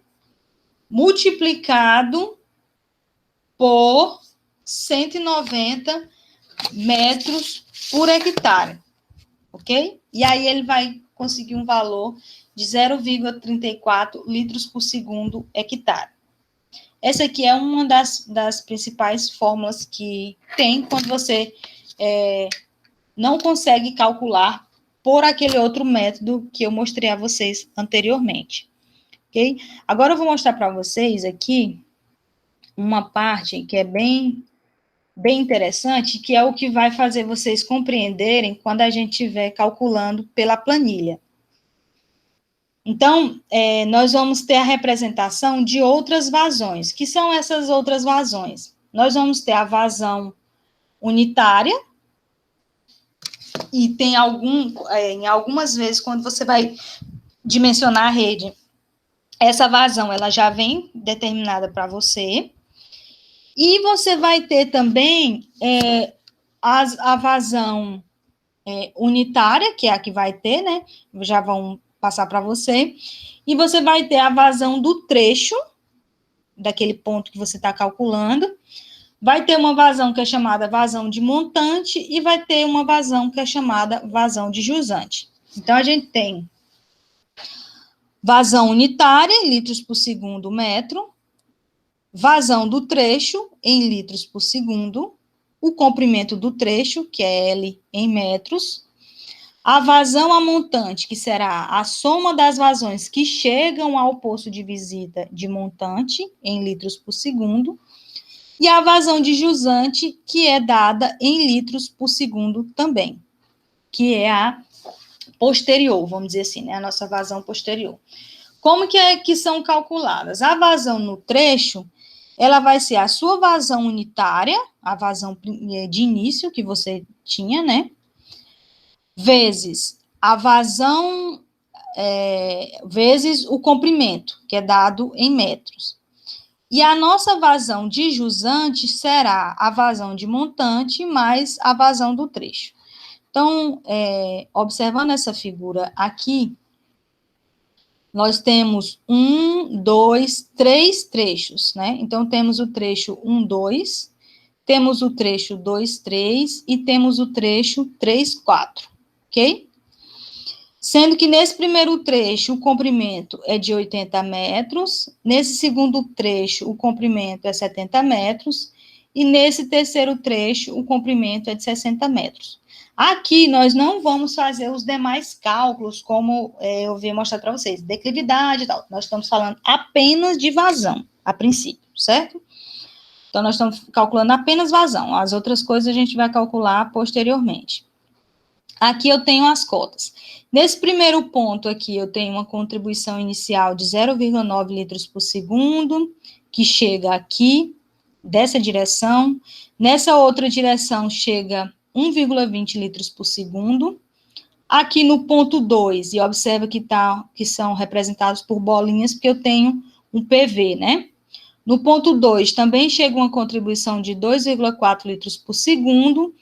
Speaker 1: Multiplicado por 190 metros por hectare, ok? E aí ele vai conseguir um valor de 0,34 litros por segundo hectare. Essa aqui é uma das principais fórmulas que tem quando você não consegue calcular por aquele outro método que eu mostrei a vocês anteriormente, ok? Agora eu vou mostrar para vocês aqui uma parte que é bem interessante, que é o que vai fazer vocês compreenderem quando a gente estiver calculando pela planilha. Então, nós vamos ter a representação de outras vazões. Que são essas outras vazões? Nós vamos ter a vazão unitária, e tem em algumas vezes, quando você vai dimensionar a rede, essa vazão, ela já vem determinada para você. E você vai ter também a vazão unitária, que é a que vai ter, né? Já vão passar para você. E você vai ter a vazão do trecho, daquele ponto que você está calculando. Vai ter uma vazão que é chamada vazão de montante e vai ter uma vazão que é chamada vazão de jusante. Então, a gente tem vazão unitária em litros por segundo metro, vazão do trecho em litros por segundo, o comprimento do trecho, que é L em metros, a vazão a montante, que será a soma das vazões que chegam ao posto de visita de montante, em litros por segundo, e a vazão de jusante, que é dada em litros por segundo também, que é a posterior, vamos dizer assim, né, a nossa vazão posterior. Como que são calculadas? A vazão no trecho, ela vai ser a sua vazão unitária, a vazão de início que você tinha, né, vezes a vazão, vezes o comprimento, que é dado em metros. E a nossa vazão de jusante será a vazão de montante mais a vazão do trecho. Então, observando essa figura aqui, nós temos 1, 2, 3 trechos, né? Então, temos o trecho 1, 2, temos o trecho 2, 3 e temos o trecho 3, 4, ok? Sendo que nesse primeiro trecho, o comprimento é de 80 metros, nesse segundo trecho, o comprimento é 70 metros, e nesse terceiro trecho, o comprimento é de 60 metros. Aqui, nós não vamos fazer os demais cálculos, como eu vim mostrar para vocês, declividade e tal. Nós estamos falando apenas de vazão, a princípio, certo? Então, nós estamos calculando apenas vazão. As outras coisas a gente vai calcular posteriormente. Aqui eu tenho as cotas. Nesse primeiro ponto aqui, eu tenho uma contribuição inicial de 0,9 litros por segundo, que chega aqui, dessa direção. Nessa outra direção, chega 1,20 litros por segundo. Aqui no ponto 2, e observa que são representados por bolinhas, porque eu tenho um PV, né? No ponto 2, também chega uma contribuição de 2,4 litros por segundo.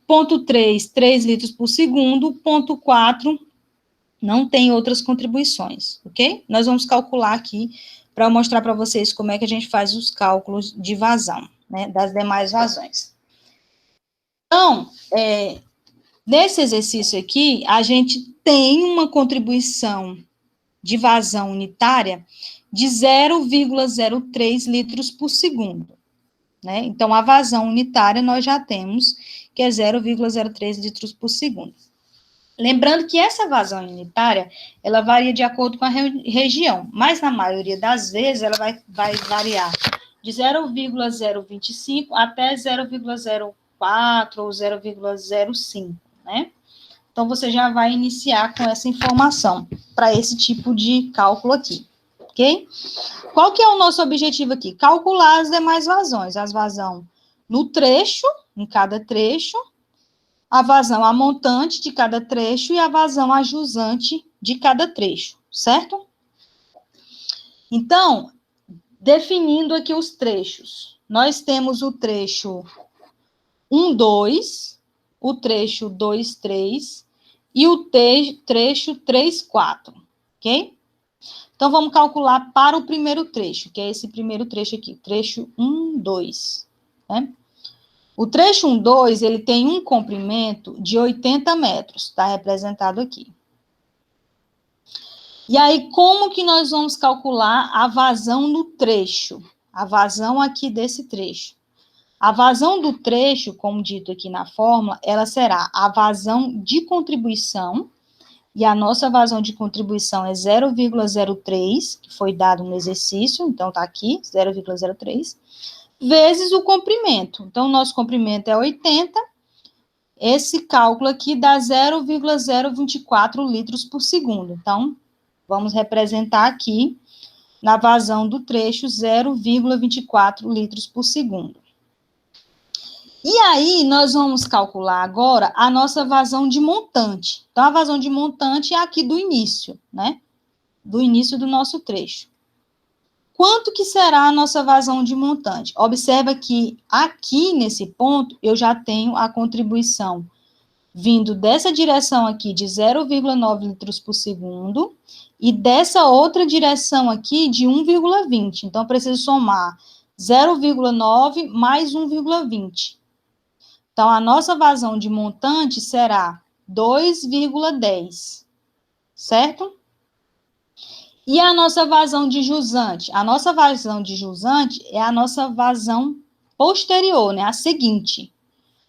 Speaker 1: Ponto 3, 3 litros por segundo. Ponto 4, não tem outras contribuições, ok? Nós vamos calcular aqui para mostrar para vocês como é que a gente faz os cálculos de vazão, né, das demais vazões. Então, nesse exercício aqui, a gente tem uma contribuição de vazão unitária de 0,03 litros por segundo, né? Então, a vazão unitária nós já temos, que é 0,03 litros por segundo. Lembrando que essa vazão unitária, ela varia de acordo com a região, mas na maioria das vezes ela vai variar de 0,025 até 0,04 ou 0,05, né? Então, você já vai iniciar com essa informação para esse tipo de cálculo aqui, ok? Qual que é o nosso objetivo aqui? Calcular as demais vazões, as vazão no trecho, em cada trecho, a vazão a montante de cada trecho e a vazão a jusante de cada trecho, certo? Então, definindo aqui os trechos, nós temos o trecho 1, 2, o trecho 2, 3 e o trecho 3, 4, ok? Então, vamos calcular para o primeiro trecho, que é esse primeiro trecho aqui, trecho 1, 2, né? O trecho 1, 2, ele tem um comprimento de 80 metros, está representado aqui. E aí, como que nós vamos calcular a vazão no trecho? A vazão aqui desse trecho. A vazão do trecho, como dito aqui na fórmula, ela será a vazão de contribuição, e a nossa vazão de contribuição é 0,03, que foi dado no exercício, então tá aqui, 0,03, vezes o comprimento. Então, o nosso comprimento é 80, esse cálculo aqui dá 0,024 litros por segundo. Então, vamos representar aqui, na vazão do trecho, 0,24 litros por segundo. E aí, nós vamos calcular agora a nossa vazão de montante. Então, a vazão de montante é aqui do início, né? Do início do nosso trecho. Quanto que será a nossa vazão de montante? Observa que aqui, nesse ponto, eu já tenho a contribuição vindo dessa direção aqui de 0,9 litros por segundo e dessa outra direção aqui de 1,20. Então, eu preciso somar 0,9 mais 1,20. Então, a nossa vazão de montante será 2,10, certo? E a nossa vazão de jusante? A nossa vazão de jusante é a nossa vazão posterior, né? A seguinte.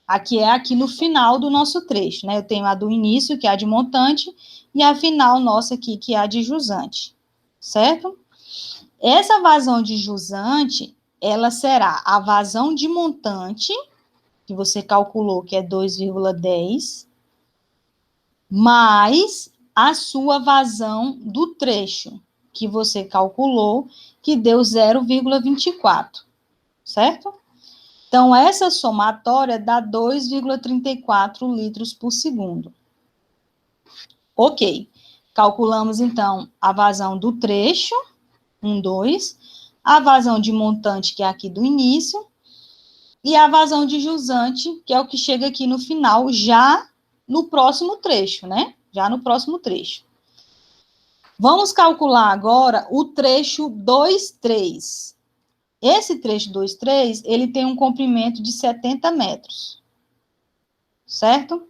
Speaker 1: Aqui é aqui no final do nosso trecho, né? Eu tenho a do início, que é a de montante, e a final nossa aqui, que é a de jusante, certo? Essa vazão de jusante, ela será a vazão de montante, que você calculou que é 2,10, mais a sua vazão do trecho, que você calculou, que deu 0,24, certo? Então, essa somatória dá 2,34 litros por segundo. Ok. Calculamos, então, a vazão do trecho, 1, 2, a vazão de montante, que é aqui do início, e a vazão de jusante, que é o que chega aqui no final, já no próximo trecho, né? Já no próximo trecho. Vamos calcular agora o trecho 2, 3. Esse trecho 2, 3, ele tem um comprimento de 70 metros, certo?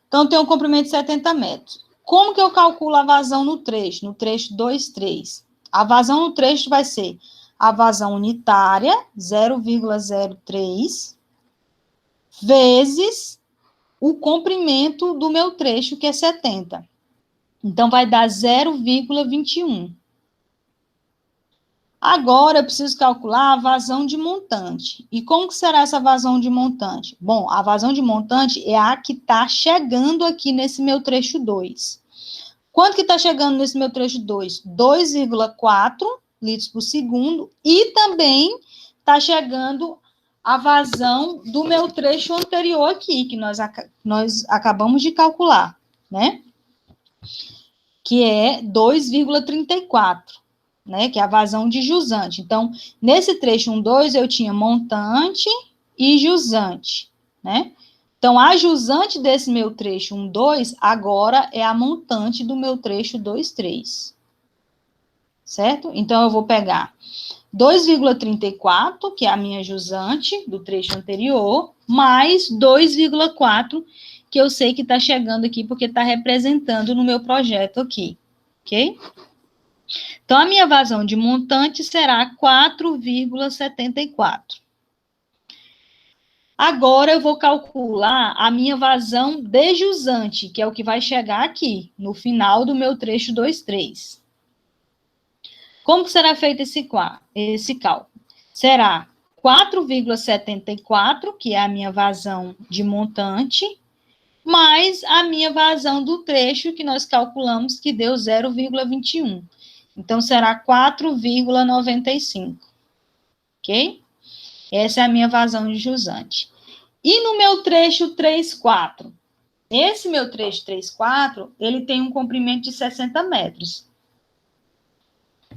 Speaker 1: Então, tem um comprimento de 70 metros. Como que eu calculo a vazão no trecho? No trecho 2, 3. A vazão no trecho vai ser a vazão unitária, 0,03, vezes o comprimento do meu trecho, que é 70. Então, vai dar 0,21. Agora, eu preciso calcular a vazão de montante. E como que será essa vazão de montante? Bom, a vazão de montante é a que está chegando aqui nesse meu trecho 2. Quanto que está chegando nesse meu trecho 2? 2,4 litros por segundo. E também está chegando a vazão do meu trecho anterior aqui, que nós acabamos de calcular, né? Que é 2,34. Né, que é a vazão de jusante. Então, nesse trecho 1, 2, eu tinha montante e jusante, né? Então, a jusante desse meu trecho 1, 2, agora é a montante do meu trecho 2, 3. Certo? Então, eu vou pegar 2,34, que é a minha jusante do trecho anterior, mais 2,4, que eu sei que está chegando aqui, porque está representando no meu projeto aqui, ok? Então, a minha vazão de montante será 4,74. Agora, eu vou calcular a minha vazão de jusante, que é o que vai chegar aqui, no final do meu trecho 2, 3. Como que será feito esse cálculo? Será 4,74, que é a minha vazão de montante, mais a minha vazão do trecho, que nós calculamos que deu 0,21. Então, será 4,95, ok? Essa é a minha vazão de jusante. E no meu trecho 3, 4? Esse meu trecho 3, 4, ele tem um comprimento de 60 metros.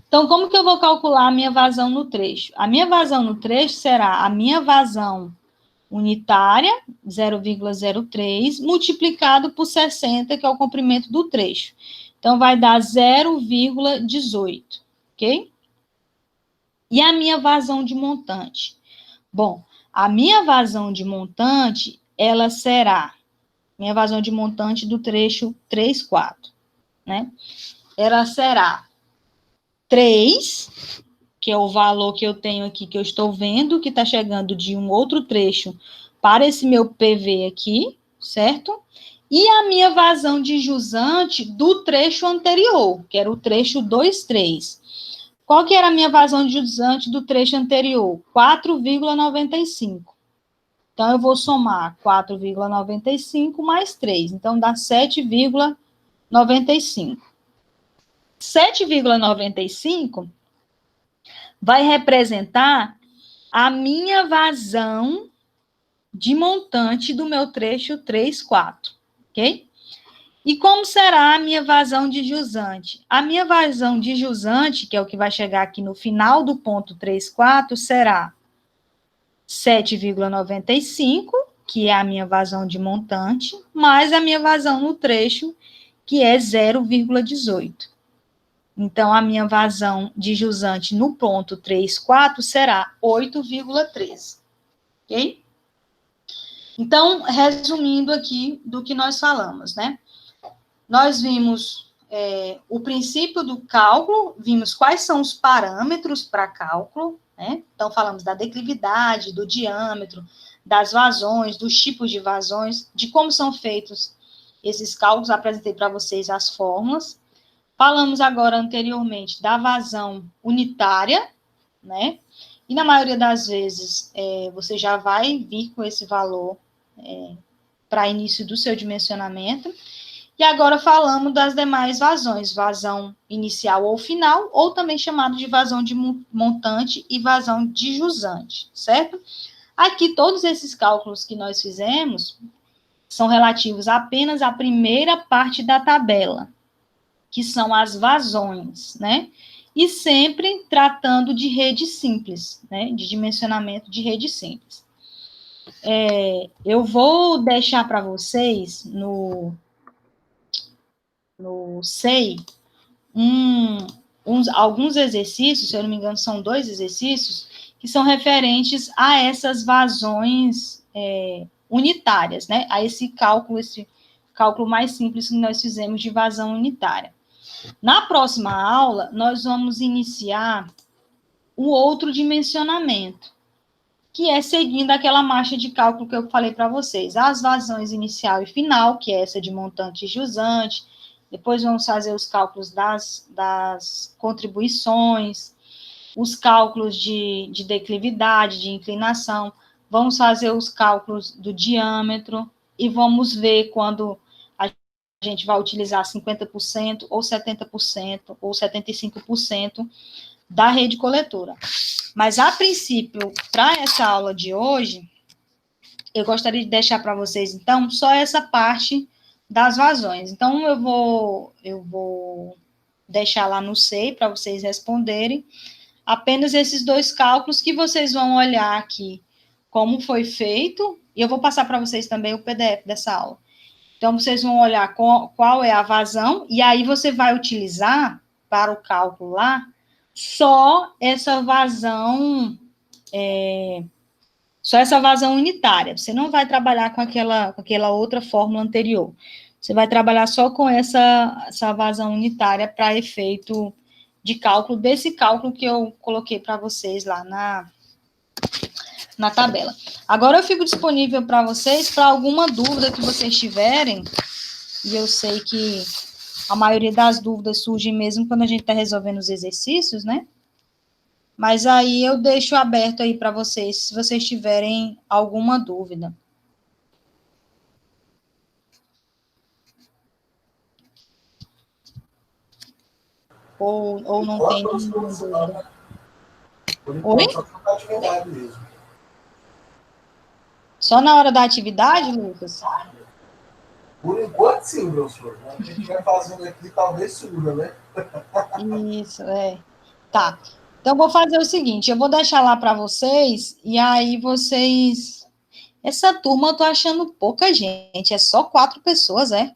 Speaker 1: Então, como que eu vou calcular a minha vazão no trecho? A minha vazão no trecho será a minha vazão unitária, 0,03, multiplicado por 60, que é o comprimento do trecho. Então, vai dar 0,18, ok? E a minha vazão de montante? Bom, a minha vazão de montante, ela será, minha vazão de montante do trecho 3/4, né? Ela será 3, que é o valor que eu tenho aqui, que eu estou vendo, que está chegando de um outro trecho para esse meu PV aqui, certo? E a minha vazão de jusante do trecho anterior, que era o trecho 2,3. Qual que era a minha vazão de jusante do trecho anterior? 4,95. Então, eu vou somar 4,95 mais 3. Então, dá 7,95. 7,95 vai representar a minha vazão de montante do meu trecho 3/4, ok? E como será a minha vazão de jusante? A minha vazão de jusante, que é o que vai chegar aqui no final do ponto 3/4, será 7,95, que é a minha vazão de montante, mais a minha vazão no trecho, que é 0,18. Então, a minha vazão de jusante no ponto 3/4 será 8,13. Ok? Então, resumindo aqui do que nós falamos, né? Nós vimos o princípio do cálculo, vimos quais são os parâmetros para cálculo, né? Então, falamos da declividade, do diâmetro, das vazões, dos tipos de vazões, de como são feitos esses cálculos, apresentei para vocês as fórmulas. Falamos agora anteriormente da vazão unitária, né? E na maioria das vezes você já vai vir com esse valor para início do seu dimensionamento. E agora falamos das demais vazões, vazão inicial ou final, ou também chamado de vazão de montante e vazão de jusante, certo? Aqui, todos esses cálculos que nós fizemos são relativos apenas à primeira parte da tabela, que são as vazões, né? E sempre tratando de rede simples, né? De dimensionamento de rede simples. Eu vou deixar para vocês no SEI alguns exercícios, se eu não me engano, são 2 exercícios, que são referentes a essas vazões unitárias, né? A esse cálculo mais simples que nós fizemos de vazão unitária. Na próxima aula, nós vamos iniciar o outro dimensionamento, que é seguindo aquela marcha de cálculo que eu falei para vocês. As vazões inicial e final, que é essa de montante e jusante. Depois vamos fazer os cálculos das contribuições, os cálculos de declividade, de inclinação. Vamos fazer os cálculos do diâmetro e vamos ver quando a gente vai utilizar 50% ou 70% ou 75% da rede coletora. Mas, a princípio, para essa aula de hoje, eu gostaria de deixar para vocês, então, só essa parte das vazões. Então, eu vou deixar lá no SEI para vocês responderem apenas esses 2 cálculos que vocês vão olhar aqui como foi feito, e eu vou passar para vocês também o PDF dessa aula. Então, vocês vão olhar qual é a vazão, e aí você vai utilizar, para o cálculo lá, só essa vazão unitária. Você não vai trabalhar com aquela outra fórmula anterior. Você vai trabalhar só com essa vazão unitária para efeito de cálculo, desse cálculo que eu coloquei para vocês lá na tabela. Agora eu fico disponível para vocês, para alguma dúvida que vocês tiverem, e eu sei que a maioria das dúvidas surgem mesmo quando a gente está resolvendo os exercícios, né? Mas aí eu deixo aberto aí para vocês, se vocês tiverem alguma dúvida. Ou não tem nenhuma dúvida. Oi? Só na hora da atividade, Lucas?
Speaker 3: Por enquanto, sim, professor. A gente vai fazendo aqui, talvez surja, né?
Speaker 1: Isso, Tá. Então, vou fazer o seguinte, eu vou deixar lá para vocês, e aí vocês Essa turma eu tô achando pouca gente, é só 4 pessoas, é?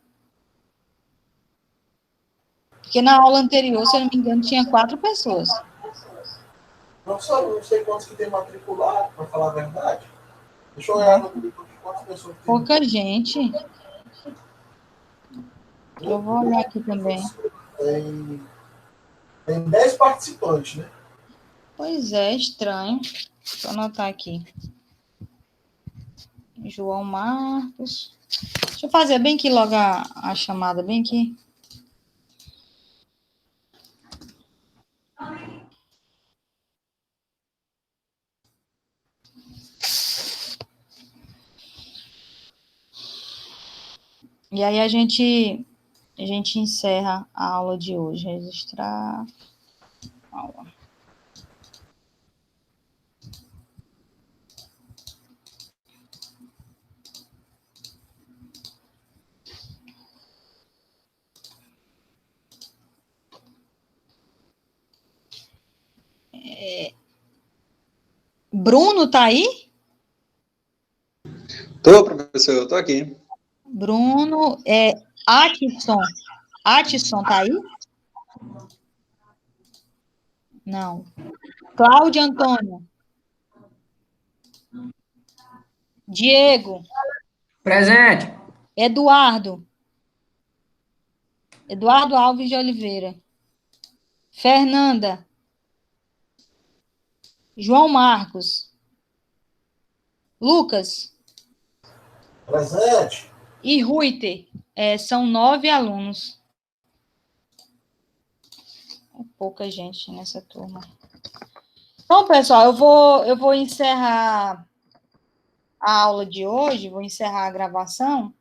Speaker 1: Porque na aula anterior, se eu não me engano, tinha 4 pessoas.
Speaker 3: Professor, não sei quantos que tem matriculado, para falar a verdade. Deixa eu olhar no grupo de quantas pessoas tem.
Speaker 1: Pouca gente. Eu vou olhar aqui também.
Speaker 3: Tem 10 participantes, né?
Speaker 1: Pois é, estranho. Deixa eu anotar aqui. João Marcos. Deixa eu fazer bem aqui logo a chamada, bem aqui. E aí a gente encerra a aula de hoje. Registrar aula. Bruno tá aí?
Speaker 4: Tô, professor, eu tô aqui.
Speaker 1: Bruno, Atson tá aí? Não. Cláudio Antônio. Diego.
Speaker 5: Presente.
Speaker 1: Eduardo Alves de Oliveira. Fernanda. João Marcos. Lucas.
Speaker 3: Presente.
Speaker 1: E Ruiter. São 9 alunos. É pouca gente nessa turma. Então, pessoal, eu vou encerrar a aula de hoje, vou encerrar a gravação.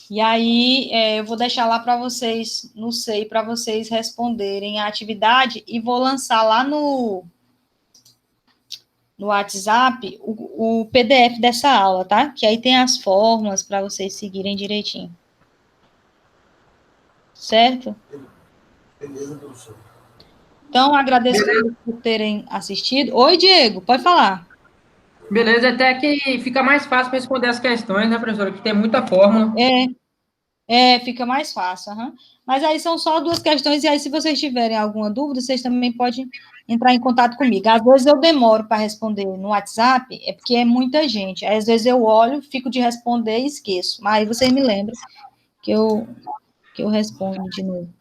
Speaker 1: E aí, eu vou deixar lá para vocês, no SEI, para vocês responderem a atividade e vou lançar lá no WhatsApp o PDF dessa aula, tá? Que aí tem as fórmulas para vocês seguirem direitinho. Certo?
Speaker 3: Beleza, professor.
Speaker 1: Então, agradeço por terem assistido. Oi, Diego, pode falar.
Speaker 5: Beleza, até que fica mais fácil para responder as questões, né, professora? Que tem muita fórmula.
Speaker 1: Fica mais fácil. Uhum. Mas aí são só 2 questões, e aí, se vocês tiverem alguma dúvida, vocês também podem entrar em contato comigo. Às vezes eu demoro para responder no WhatsApp, é porque é muita gente. Aí, às vezes eu olho, fico de responder e esqueço. Mas aí vocês me lembram que eu respondo de novo.